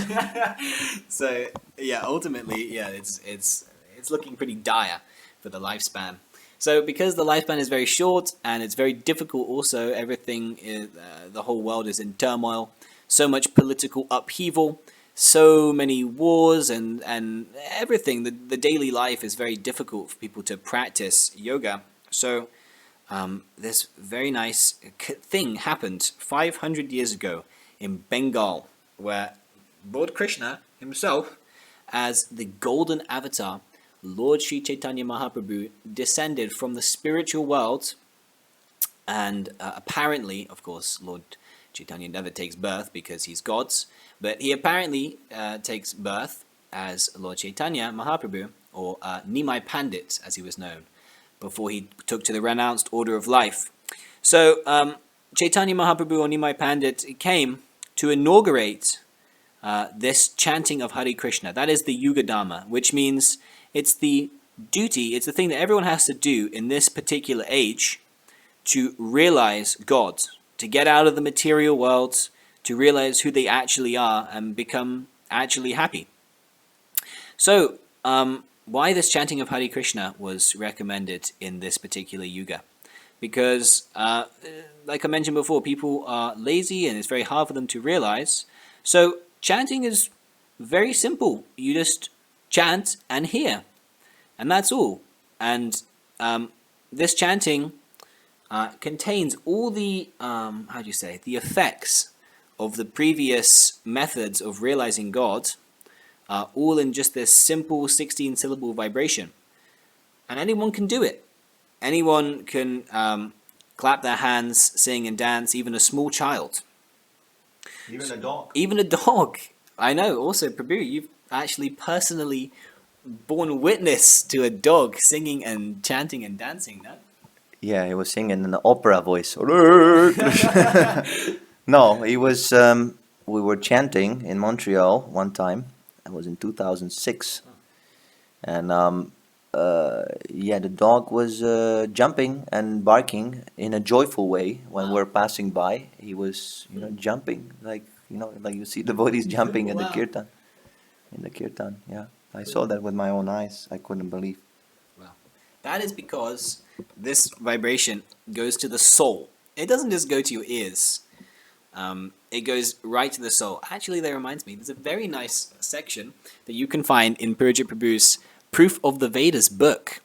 Speaker 1: So yeah, ultimately, yeah, it's looking pretty dire for the lifespan. So because the lifespan is very short and it's very difficult, also everything the whole world is in turmoil. So much political upheaval, so many wars and everything. The daily life is very difficult for people to practice yoga. So this very nice thing happened 500 years ago in Bengal, where Lord Krishna himself, as the golden avatar, Lord Sri Chaitanya Mahaprabhu, descended from the spiritual world, and apparently, of course, Lord Chaitanya never takes birth because he's God's, but he apparently takes birth as Lord Chaitanya Mahaprabhu, or Nimai Pandit, as he was known, before he took to the renounced order of life. So Chaitanya Mahaprabhu, or Nimai Pandit, came to inaugurate this chanting of Hare Krishna. That is the Yuga Dharma, which means it's the duty, it's the thing that everyone has to do in this particular age to realize God, to get out of the material world, to realize who they actually are and become actually happy. So, why this chanting of Hare Krishna was recommended in this particular yuga? Because, like I mentioned before, people are lazy and it's very hard for them to realize. So, chanting is very simple. You just chant and hear, and that's all. And this chanting contains all the the effects of the previous methods of realizing God, all in just this simple 16-syllable vibration. And anyone can do it. Anyone can clap their hands, sing and dance, even a small child.
Speaker 2: Even a dog.
Speaker 1: Even a dog. I know. Also, Prabhu, you've actually personally borne witness to a dog singing and chanting and dancing, no?
Speaker 2: Yeah, he was singing in an opera voice. No, he was. We were chanting in Montreal one time. It was in 2006, and yeah, the dog was jumping and barking in a joyful way when
Speaker 1: Wow.
Speaker 2: we're passing by. He was, jumping like you see devotees jumping in the
Speaker 1: Wow.
Speaker 2: kirtan. In the kirtan, yeah, I saw that with my own eyes. I couldn't believe.
Speaker 1: Well, that is because this vibration goes to the soul. It doesn't just go to your ears. It goes right to the soul. Actually, that reminds me, there's a very nice section that you can find in Purja Prabhu's Proof of the Vedas book,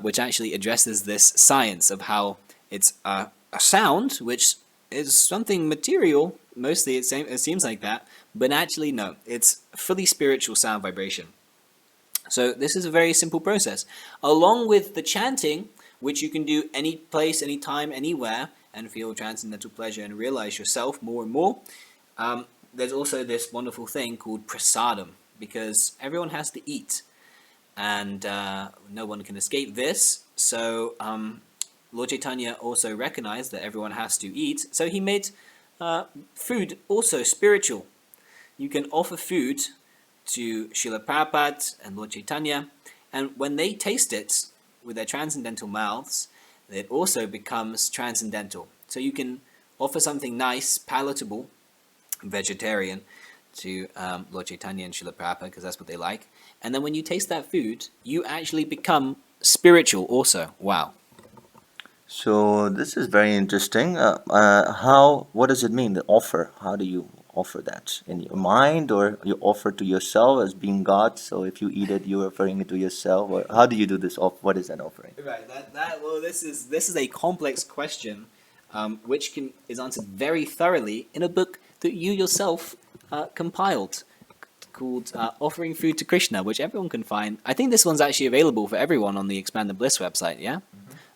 Speaker 1: which actually addresses this science of how it's a sound, which is something material. Mostly it seems like that, but actually, no, it's fully spiritual sound vibration. So this is a very simple process. Along with the chanting, which you can do any place, anytime, anywhere, and feel transcendental pleasure and realize yourself more and more, there's also this wonderful thing called prasadam, because everyone has to eat, and no one can escape this. So Lord Chaitanya also recognized that everyone has to eat, so he made food also spiritual. You can offer food to Srila Prabhupada and Lord Chaitanya, and when they taste it with their transcendental mouths, it also becomes transcendental. So you can offer something nice, palatable, vegetarian, to Lord Chaitanya and Srila Prabhupada, because that's what they like. And then when you taste that food, you actually become spiritual also. Wow.
Speaker 2: So this is very interesting. What does it mean, the offer? How do you offer that? In your mind, or you offer to yourself as being God? So if you eat it, you're offering it to yourself, or how do you do this? What is an offering?
Speaker 1: Right. Well, this is a complex question, which is answered very thoroughly in a book that you yourself compiled, called "Offering Food to Krishna," which everyone can find. I think this one's actually available for everyone on the Expanded Bliss website. Yeah.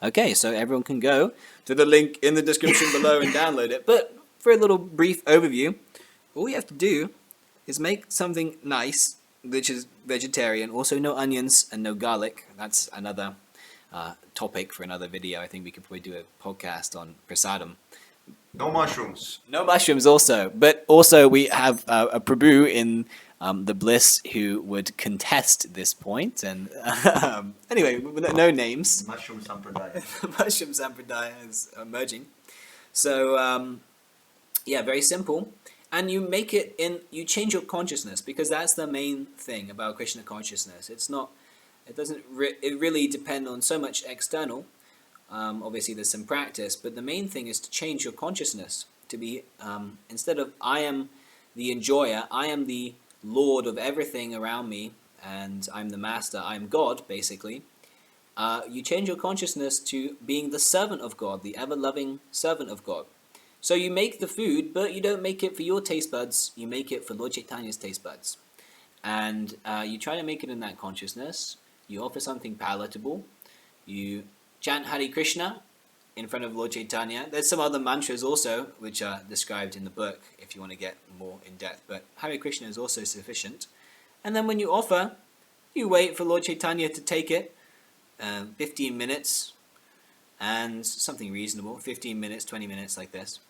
Speaker 1: Okay, so everyone can go to the link in the description below and download it. But for a little brief overview, all you have to do is make something nice, which is vegetarian. Also, no onions and no garlic. That's another topic for another video. I think we could probably do a podcast on prasadam.
Speaker 2: No mushrooms.
Speaker 1: No mushrooms also. But also we have a Prabhu in the Bliss who would contest this point. And anyway, no names.
Speaker 2: Mushroom sampradaya.
Speaker 1: Mushroom Sampradaya is emerging. So, yeah, very simple. And you make it you change your consciousness, because that's the main thing about Krishna consciousness. It doesn't it really depend on so much external. Obviously, there's some practice, but the main thing is to change your consciousness to be, instead of I am the enjoyer, I am the Lord of everything around me, and I'm the master, I'm God, basically. You change your consciousness to being the servant of God, the ever-loving servant of God. So you make the food, but you don't make it for your taste buds, you make it for Lord Chaitanya's taste buds. And you try to make it in that consciousness. You offer something palatable. You chant Hare Krishna in front of Lord Chaitanya. There's some other mantras also, which are described in the book if you want to get more in depth. But Hare Krishna is also sufficient. And then when you offer, you wait for Lord Chaitanya to take it, 15 minutes, and something reasonable, 15 minutes, 20 minutes like this.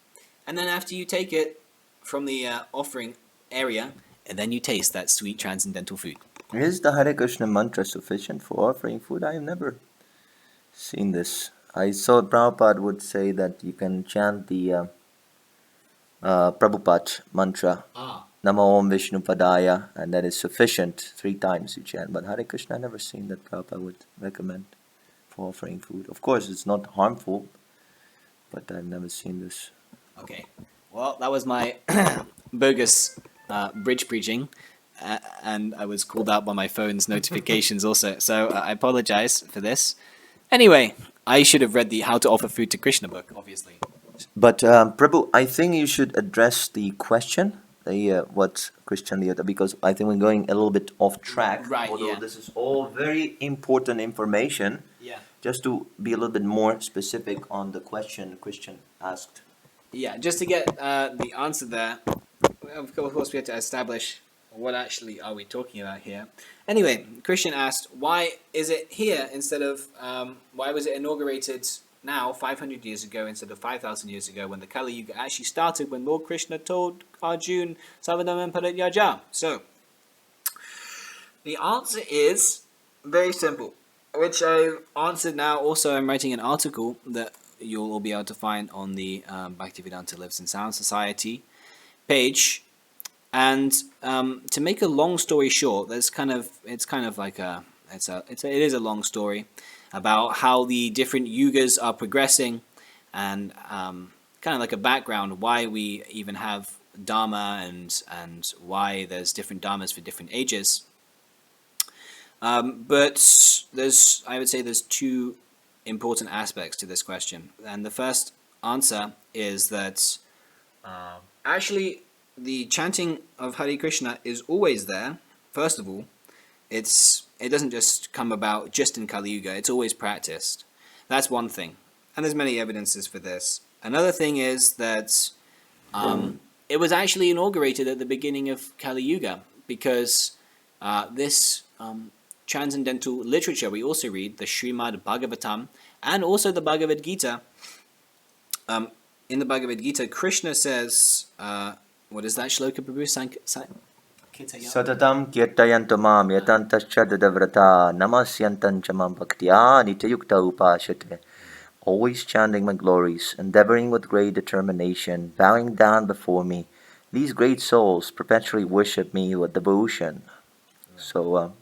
Speaker 1: And then after you take it from the offering area, and then you taste that sweet transcendental food.
Speaker 2: Is the Hare Krishna mantra sufficient for offering food? I have never seen this. I saw Prabhupada would say that you can chant the Prabhupada mantra, Namo Om Vishnu Padaya, and that is sufficient 3 times you chant. But Hare Krishna, I never seen that Prabhupada would recommend for offering food. Of course, it's not harmful, but I've never seen this.
Speaker 1: Okay, well, that was my bogus bridge preaching, and I was called out by my phone's notifications also, so I apologize for this. Anyway, I should have read the How to Offer Food to Krishna book, obviously.
Speaker 2: But Prabhu, I think you should address the question, what Christian Leota, because I think we're going a little bit off track.
Speaker 1: Right,
Speaker 2: although
Speaker 1: yeah.
Speaker 2: this is all very important information.
Speaker 1: Yeah.
Speaker 2: Just to be a little bit more specific on the question Christian asked.
Speaker 1: Yeah, just to get the answer there, of course we have to establish what actually are we talking about here. Anyway, Christian asked, why is it here instead of, why was it inaugurated now 500 years ago instead of 5,000 years ago when the Kali Yuga actually started, when Lord Krishna told Arjuna, Savadam and Parityaja. So, the answer is very simple, which I've answered now. Also, I'm writing an article that you'll all be able to find on the Bhaktivedanta Lives in Sound Society page. And to make a long story short, it is a long story about how the different yugas are progressing, and kind of like a background why we even have dharma, and why there's different dharmas for different ages. But I would say there's two important aspects to this question, and the first answer is that actually the chanting of Hare Krishna is always there. First of all, it doesn't just come about just in Kali Yuga, it's always practiced. That's one thing, and there's many evidences for this. Another thing is that it was actually inaugurated at the beginning of Kali Yuga, because this transcendental literature we also read, the Srimad Bhagavatam, and also the Bhagavad Gita. In the Bhagavad Gita, Krishna says, what is that shloka, Prabhu?
Speaker 2: Satatam kirtayanto mam yatantascha dadavrata namasyantancha mam bhaktya nityayukta upashate. Always chanting my glories, endeavoring with great determination, bowing down before me. These great souls perpetually worship me with devotion. So,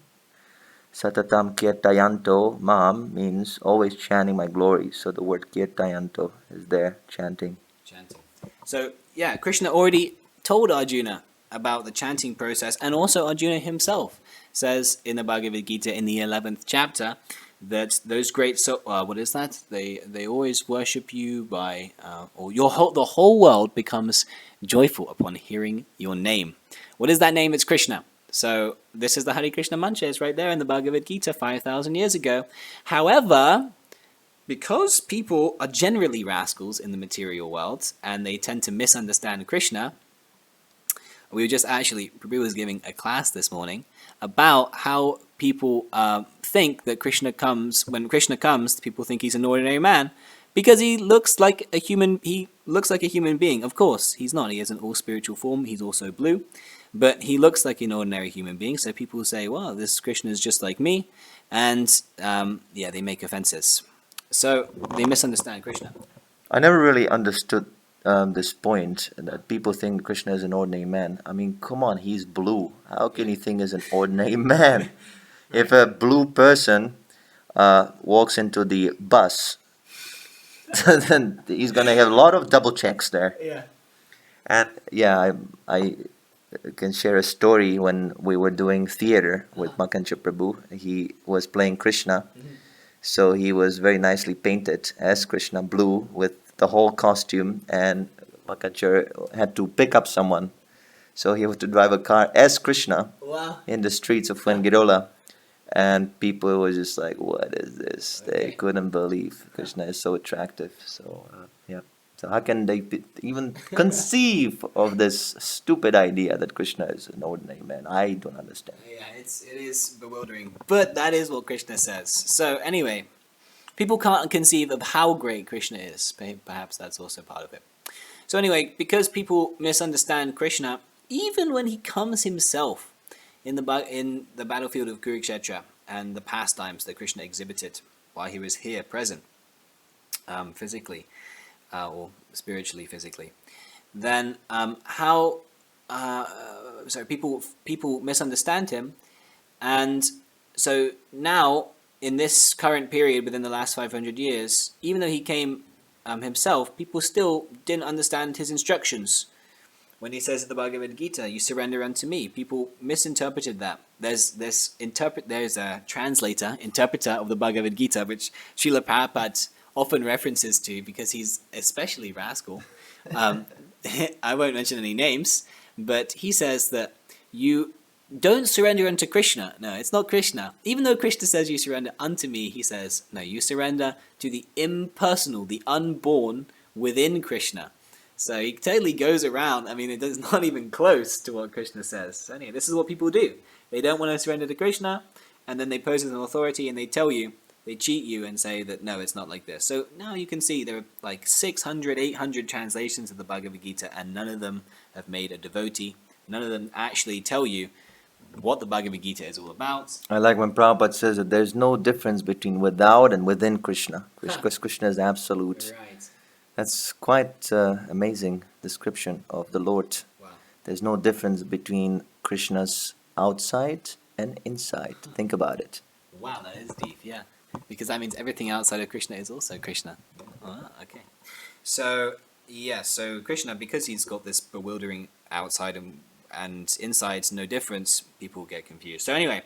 Speaker 2: Satatam kirtayanto mam means always chanting my glories. So the word kirtayanto is there, chanting.
Speaker 1: So, yeah, Krishna already told Arjuna about the chanting process, and also Arjuna himself says in the Bhagavad Gita in the 11th chapter that those great what is that? They always worship you by or the whole world becomes joyful upon hearing your name. What is that name? It's Krishna. So this is the Hare Krishna mantra. It's right there in the Bhagavad Gita 5,000 years ago. However, because people are generally rascals in the material world and they tend to misunderstand Krishna, we were just actually, Prabhu was giving a class this morning about how people think that when Krishna comes, people think he's an ordinary man because he looks like a human being. Of course, he's not. He has an all-spiritual form. He's also blue. But he looks like an ordinary human being, so people say, well, this Krishna is just like me, and they make offenses. So they misunderstand Krishna.
Speaker 2: I never really understood this point that people think Krishna is an ordinary man. I mean, come on, he's blue. How can you think he's an ordinary man? If a blue person walks into the bus, then he's going to have a lot of double checks there.
Speaker 1: Yeah.
Speaker 2: And yeah, I can share a story when we were doing theater with Makancha Prabhu. He was playing Krishna. So he was very nicely painted as Krishna, blue, with the whole costume, and Makancha had to pick up someone. So he had to drive a car as Krishna in the streets of Fuengirola. And people were just like, what is this? They couldn't believe Krishna is so attractive. So, yeah. So how can they even conceive of this stupid idea that Krishna is an ordinary man? I don't understand.
Speaker 1: Yeah, it is bewildering. But that is what Krishna says. So anyway, people can't conceive of how great Krishna is. Perhaps that's also part of it. So anyway, because people misunderstand Krishna, even when he comes himself in the battlefield of Kurukshetra and the pastimes that Krishna exhibited while he was here present, physically, or spiritually, physically, then people misunderstand him, and so now in this current period within the last 500 years, even though he came himself, people still didn't understand his instructions. When he says in the Bhagavad Gita, "You surrender unto me," people misinterpreted that. There's a interpreter of the Bhagavad Gita, which Srila Prabhupada often references to because he's especially rascal. I won't mention any names, but he says that you don't surrender unto Krishna. No, it's not Krishna. Even though Krishna says you surrender unto me, he says, no, you surrender to the impersonal, the unborn within Krishna. So he totally goes around. I mean, it's not even close to what Krishna says. So anyway, this is what people do. They don't want to surrender to Krishna, and then they pose as an authority and they tell you They cheat you and say that no, it's not like this. So now you can see there are like 600, 800 translations of the Bhagavad Gita, and none of them have made a devotee. None of them actually tell you what the Bhagavad Gita is all about.
Speaker 2: I like when Prabhupada says that there's no difference between without and within Krishna. Because Krishna is absolute.
Speaker 1: Right.
Speaker 2: That's quite amazing description of the Lord.
Speaker 1: Wow.
Speaker 2: There's no difference between Krishna's outside and inside. Think about it.
Speaker 1: Wow, that is deep, yeah. Because that means everything outside of Krishna is also Krishna. Oh, okay. So, yeah, so Krishna, because he's got this bewildering outside and inside, no difference, people get confused. So anyway,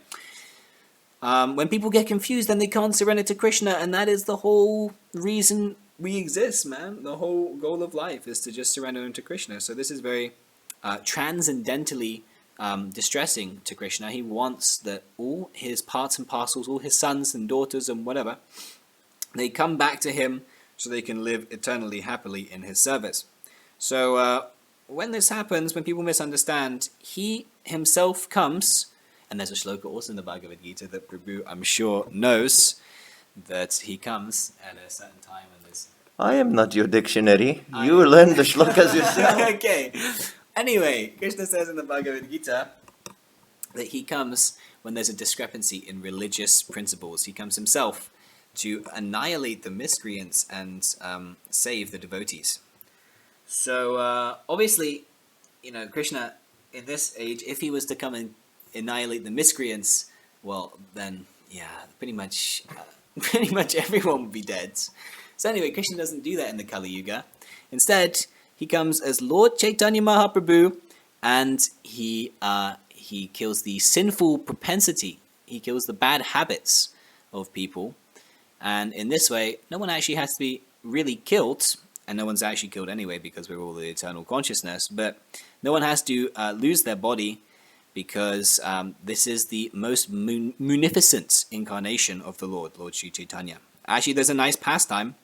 Speaker 1: when people get confused, then they can't surrender to Krishna, and that is the whole reason we exist, man. The whole goal of life is to just surrender to Krishna. So this is very transcendentally distressing to Krishna. He wants that all his parts and parcels, all his sons and daughters and whatever, they come back to him so they can live eternally happily in his service. So when this happens, when people misunderstand, he himself comes, and there's a shloka also in the Bhagavad Gita that Prabhu, I'm sure, knows that he comes at a certain time. And there's
Speaker 2: I am not your dictionary. You learn the shlokas yourself.
Speaker 1: Okay. Anyway, Krishna says in the Bhagavad Gita that he comes when there's a discrepancy in religious principles. He comes himself to annihilate the miscreants and save the devotees. So obviously, Krishna in this age, if he was to come and annihilate the miscreants, well, then pretty much everyone would be dead. So anyway, Krishna doesn't do that in the Kali Yuga. Instead, he comes as Lord Chaitanya Mahaprabhu, and he kills the sinful propensity. He kills the bad habits of people, and in this way, no one actually has to be really killed, and no one's actually killed anyway because we're all the eternal consciousness. But no one has to lose their body because this is the most munificent incarnation of the Lord Sri Chaitanya. Actually, there's a nice pastime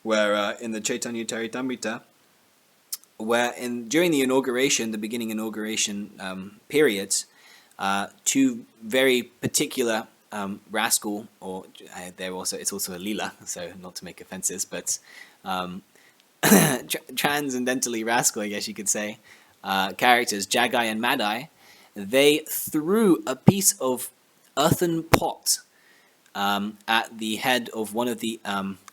Speaker 1: where in the Chaitanya Charitamrita, where during the inauguration, the beginning inauguration period, two very particular rascal, or it's also a lila, so not to make offenses, but transcendentally rascal, I guess you could say, characters, Jagai and Madai, they threw a piece of earthen pot at the head of one of the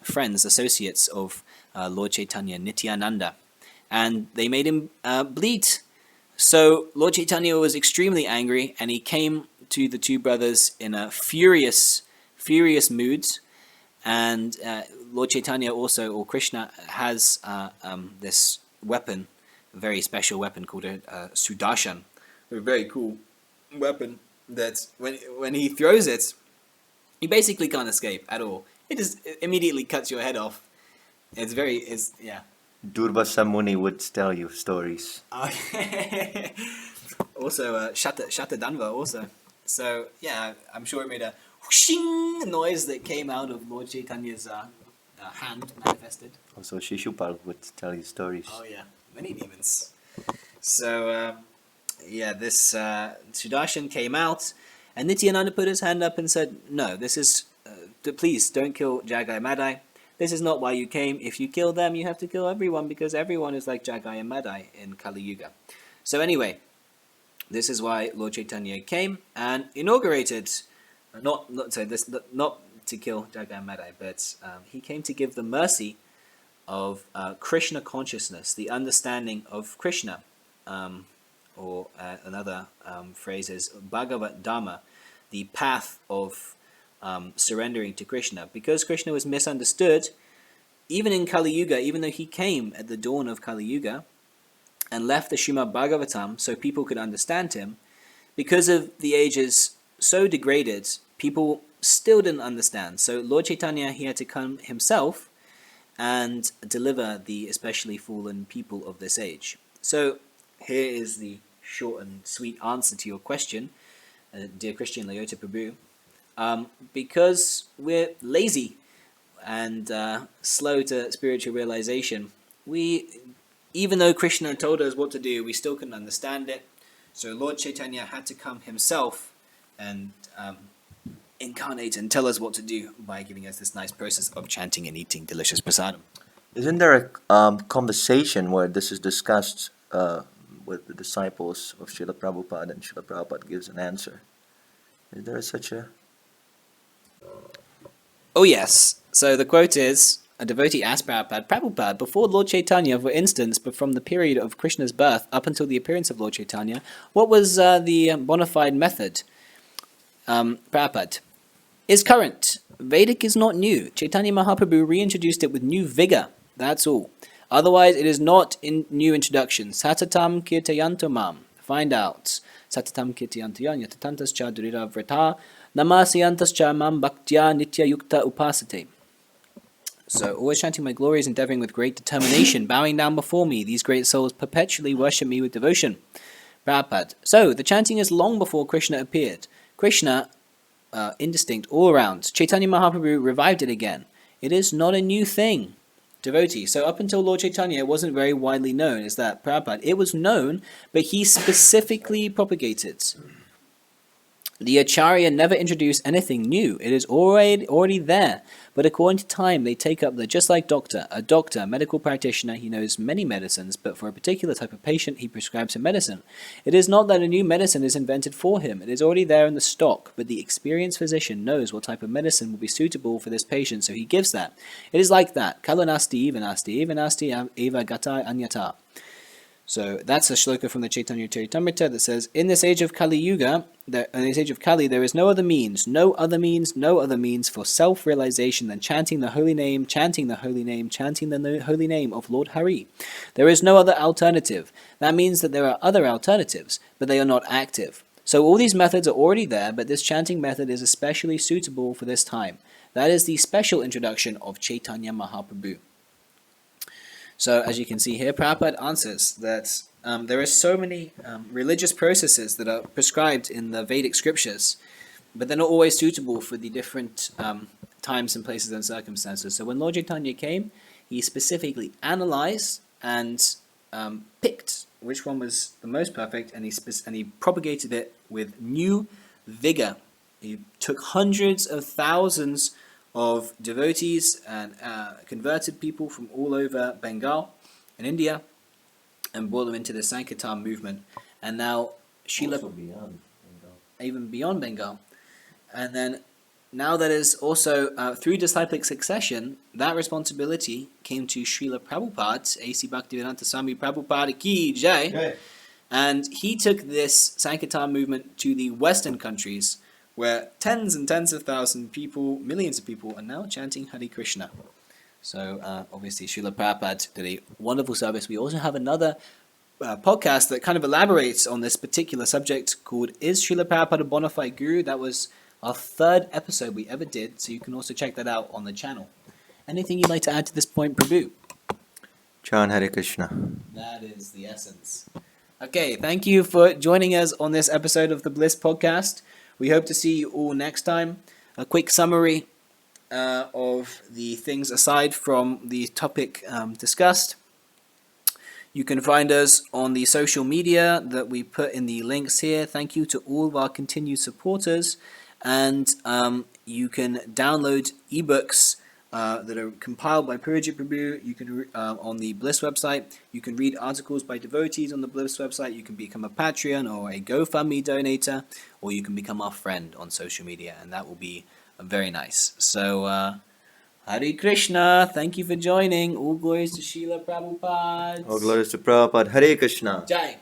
Speaker 1: friends, associates of Lord Chaitanya, Nityananda, and they made him bleed. So Lord Chaitanya was extremely angry, and he came to the two brothers in a furious mood. And Lord Chaitanya also, or Krishna, has this weapon, a very special weapon called a Sudarshan, a very cool weapon that when he throws it, you basically can't escape at all. It just immediately cuts your head off.
Speaker 2: Durvasa Muni would tell you stories.
Speaker 1: Also, Shatadanva also. So, yeah, I'm sure it made a whooshing noise that came out of Lord Chaitanya's hand manifested.
Speaker 2: Also, Shishupal would tell you stories.
Speaker 1: Oh, yeah. Many demons. So, this Sudarshan came out, and Nityananda put his hand up and said, no, this is, please don't kill Jagai Madai. This is not why you came. If you kill them, you have to kill everyone, because everyone is like Jagai and Madai in Kali Yuga. So anyway, this is why Lord Chaitanya came and inaugurated, not to kill Jagai and Madai, but he came to give the mercy of Krishna consciousness, the understanding of Krishna, or another phrase is Bhagavat Dharma, the path of surrendering to Krishna. Because Krishna was misunderstood, even in Kali Yuga, even though he came at the dawn of Kali Yuga and left the Srimad Bhagavatam so people could understand him, because of the ages so degraded, people still didn't understand. So Lord Chaitanya, he had to come himself and deliver the especially fallen people of this age. So here is the short and sweet answer to your question, dear Christian Layota Prabhu. Because we're lazy and slow to spiritual realization, even though Krishna told us what to do, we still couldn't understand it. So Lord Chaitanya had to come himself and incarnate and tell us what to do by giving us this nice process of chanting and eating delicious prasadam.
Speaker 2: Isn't there a conversation where this is discussed with the disciples of Srila Prabhupada, and Srila Prabhupada gives an answer? Is there such a...
Speaker 1: Oh yes. So the quote is, a devotee asked Prabhupada, before Lord Chaitanya, for instance, but from the period of Krishna's birth up until the appearance of Lord Chaitanya, what was the bona fide method? Prabhupada, is current. Vedic is not new. Chaitanya Mahaprabhu reintroduced it with new vigor. That's all. Otherwise, it is not in new introduction. Satatam kirtayanto mam. Find out. Satatam kirtayanto yatatantascha durira vrata namasyantascha mam bhaktya nitya yukta upasate. So, always chanting my glories, endeavoring with great determination, bowing down before me, these great souls perpetually worship me with devotion. Prabhupada. So, the chanting is long before Krishna appeared. Krishna, indistinct all around. Chaitanya Mahaprabhu revived it again. It is not a new thing. Devotee. So up until Lord Chaitanya, it wasn't very widely known. Is that Prabhupada? It was known, but he specifically propagated. The Acharya never introduced anything new. It is already there. But according to time, they take up the just like doctor. A doctor, a medical practitioner, he knows many medicines, but for a particular type of patient, he prescribes a medicine. It is not that a new medicine is invented for him. It is already there in the stock, but the experienced physician knows what type of medicine will be suitable for this patient, so he gives that. It is like that. Kalu nasti eva nasti eva nasti eva gatai anyata. So that's a shloka from the Chaitanya Charitamrita that says, in this age of Kali Yuga, in this age of Kali, there is no other means for self-realization than chanting the holy name, chanting the holy name, chanting the holy name of Lord Hari. There is no other alternative. That means that there are other alternatives, but they are not active. So all these methods are already there, but this chanting method is especially suitable for this time. That is the special introduction of Chaitanya Mahaprabhu. So, as you can see here, Prabhupada answers that there are so many religious processes that are prescribed in the Vedic scriptures, but they're not always suitable for the different times and places and circumstances. So when Lord Chaitanya came, he specifically analyzed and picked which one was the most perfect, and he propagated it with new vigor. He took hundreds of thousands of devotees and converted people from all over Bengal and India and brought them into the sankirtana movement. And now Srila...
Speaker 2: Also beyond Bengal.
Speaker 1: Even beyond Bengal. And then now that is also through disciplic succession, that responsibility came to Srila Prabhupada, A.C. Bhaktivedanta Swami Prabhupada Ki Jai.
Speaker 2: Okay.
Speaker 1: And he took this sankirtana movement to the Western countries, where tens and tens of thousands of people, millions of people, are now chanting Hare Krishna. So, obviously, Srila Prabhupada did a wonderful service. We also have another podcast that kind of elaborates on this particular subject called Is Srila Prabhupada a bona fide guru? That was our third episode we ever did, so you can also check that out on the channel. Anything you'd like to add to this point, Prabhu?
Speaker 2: Chant Hare Krishna.
Speaker 1: That is the essence. Okay, thank you for joining us on this episode of the Bliss Podcast. We hope to see you all next time. A quick summary of the things aside from the topic discussed. You can find us on the social media that we put in the links here. Thank you to all of our continued supporters. And you can download ebooks that are compiled by Purajit Prabhu. You can on the Bliss website. You can read articles by devotees on the Bliss website. You can become a Patreon or a GoFundMe donator, or you can become our friend on social media, and that will be very nice. So, Hare Krishna. Thank you for joining. All glories to Srila Prabhupada.
Speaker 2: All glories to Prabhupada. Hare Krishna.
Speaker 1: Jai.